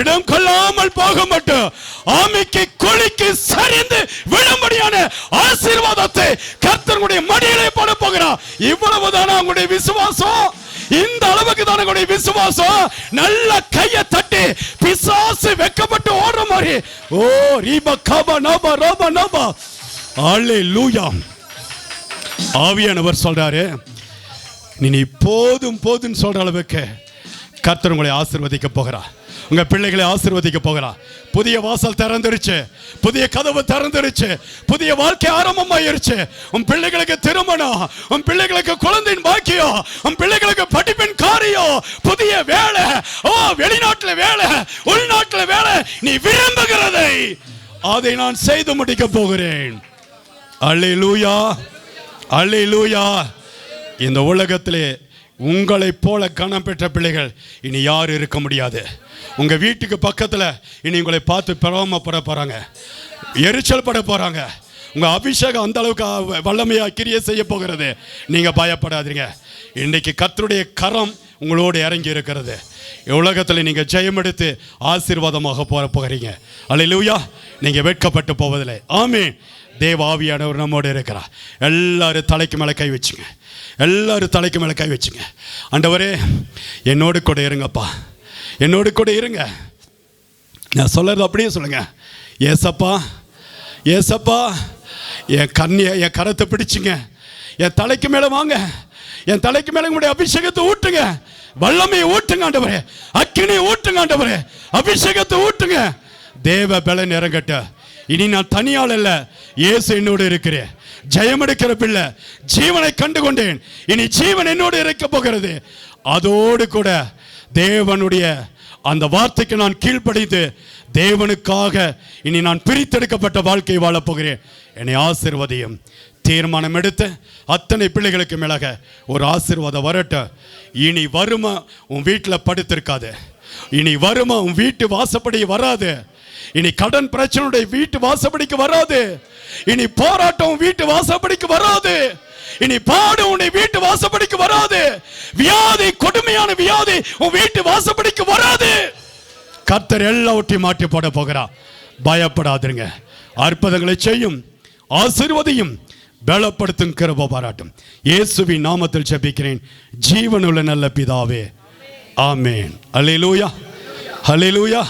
இடம் கொள்ளாமல் போக மாட்டோம், ஆமைக்கு குழிக்கு சரிந்து விழும்படியான ஆசீர்வாதத்தை கர்த்தருடைய மடியிலே போட போகிறார். இவ்வளவுதான உங்களுடைய விசுவாசம்? இந்த அளவுக்கு தான உங்களுடைய விசுவாசம்? நல்ல கையை தட்டி பிசாசு வெக்கப்பட்டு ஓடுற மாதிரி, ஓ ரீபா காபா நபா ரோபா நபா. அல்லேலூயா. ஆவியானவர் சொல்றாரு, நீ போதும் போதும் சொல்ற அளவுக்கு கர்த்தர் உங்களை ஆசீர்வதிக்க போகிறார். உங்க பிள்ளைகளை ஆசீர்வதிக்க போகிறார். புதிய வாசல் திறந்துருச்சு, புதிய கதவு திறந்துருச்சு, புதிய வாழ்க்கை ஆரம்பமாயிருச்சு. உன் பிள்ளைகளுக்கு திருமணம், உன் பிள்ளைகளுக்கு குழந்தையின் பாக்கியம், உன் பிள்ளைகளுக்கு படிப்பின் காரியம், புதிய வேலை, ஓ வெளிநாட்டுல வேலை, உள்நாட்டுல வேலை, நீ விரும்புகிறதை அதை நான் செய்து முடிக்க போகிறேன். அல்லேலூயா. அல்லேலூயா. இந்த உலகத்திலே உங்களை போல கனம் பெற்ற பிள்ளைகள் இனி யாரும் இருக்க முடியாது. உங்க வீட்டுக்கு பக்கத்தில் இனி உங்களை பார்த்து பிரமப்பட போறாங்க, எரிச்சல் பட போறாங்க. உங்க அபிஷேகம் அந்த அளவுக்கு வல்லமையா கிரியை செய்ய போகிறது. நீங்க பயப்படாதீங்க. இன்றைக்கு கர்த்தருடைய கரம் உங்களோடு இறங்கி இருக்கிறது. உலகத்தில் நீங்க ஜெயம் எடுத்து ஆசீர்வாதமாக போகிறீங்க. அல்லேலூயா. நீங்க வெட்கப்பட்டு போவதில்லை. ஆமென். தேவ ஆவியானவர் நம்மோடு இருக்கிறார். எல்லாரும் தலைக்கு மேலே கை வச்சுங்க. எல்லாரும் தலைக்கு மேலே கை வச்சுங்க. ஆண்டவரே என்னோடு கூட இருங்கப்பா, என்னோடு கூட இருங்க. நான் சொல்றது அப்படியே சொல்லுங்க. ஏசப்பா, ஏசப்பா, என் கண்ணியை, என் கரத்தை பிடிச்சிங்க, என் தலைக்கு மேலே வாங்க, என் தலைக்கு மேலே உங்களுடைய அபிஷேகத்தை ஊட்டுங்க, வல்லமையை ஊட்டுங்க ஆண்டவரே, அக்கினியை ஊட்டுங்க ஆண்டவரே, அபிஷேகத்தை ஊட்டுங்க. தேவ பலன் இறங்கட்ட. இனி நான் தனியால் அல்ல, இயேசு என்னோடு இருக்கிறேன். ஜெயம் எடுக்கிற பிள்ளை, ஜீவனை கண்டு கொண்டேன், இனி ஜீவன் என்னோடு இருக்க போகிறது. அதோடு கூட தேவனுடைய அந்த வார்த்தைக்கு நான் கீழ்ப்படிந்து தேவனுக்காக இனி நான் பிரித்தெடுக்கப்பட்ட வாழ்க்கை வாழப் போகிறேன். என்னை ஆசீர்வதியும். தீர்மானம் எடுத்து அத்தனை பிள்ளைகளுக்கு மேலாக ஒரு ஆசீர்வாதம் வரட்டும். இனி வருமா உன் வீட்டில் படுத்திருக்காது, இனி வருமா உன் வீட்டு வாசப்படி வராது, இனி கடன் பிரச்சனையுடைய வீட்டு வாசப்படிக்கு வராது, இனி போராட்டம் வீட்டு வாசப்படிக்கு வராது, இனி பாடு உன்னை வீட்டு வாசப்படிக்கு வராது, வியாதி, கொடுமையான வியாதி உன் வீட்டு வாசப்படிக்கு வராது. கர்த்தர் எல்லாவற்றையும் மாற்றி போட போகிறார். பயப்படாதீங்க. அற்புதங்களை செய்யும், ஆசீர்வதியும், பலப்படுத்தும், கிருபை பாராட்டும். இயேசுவின் நாமத்தில் ஜெபிக்கிறேன் ஜீவனுள்ள நல்ல பிதாவே. ஆமென். அல்லேலூயா. அல்லேலூயா.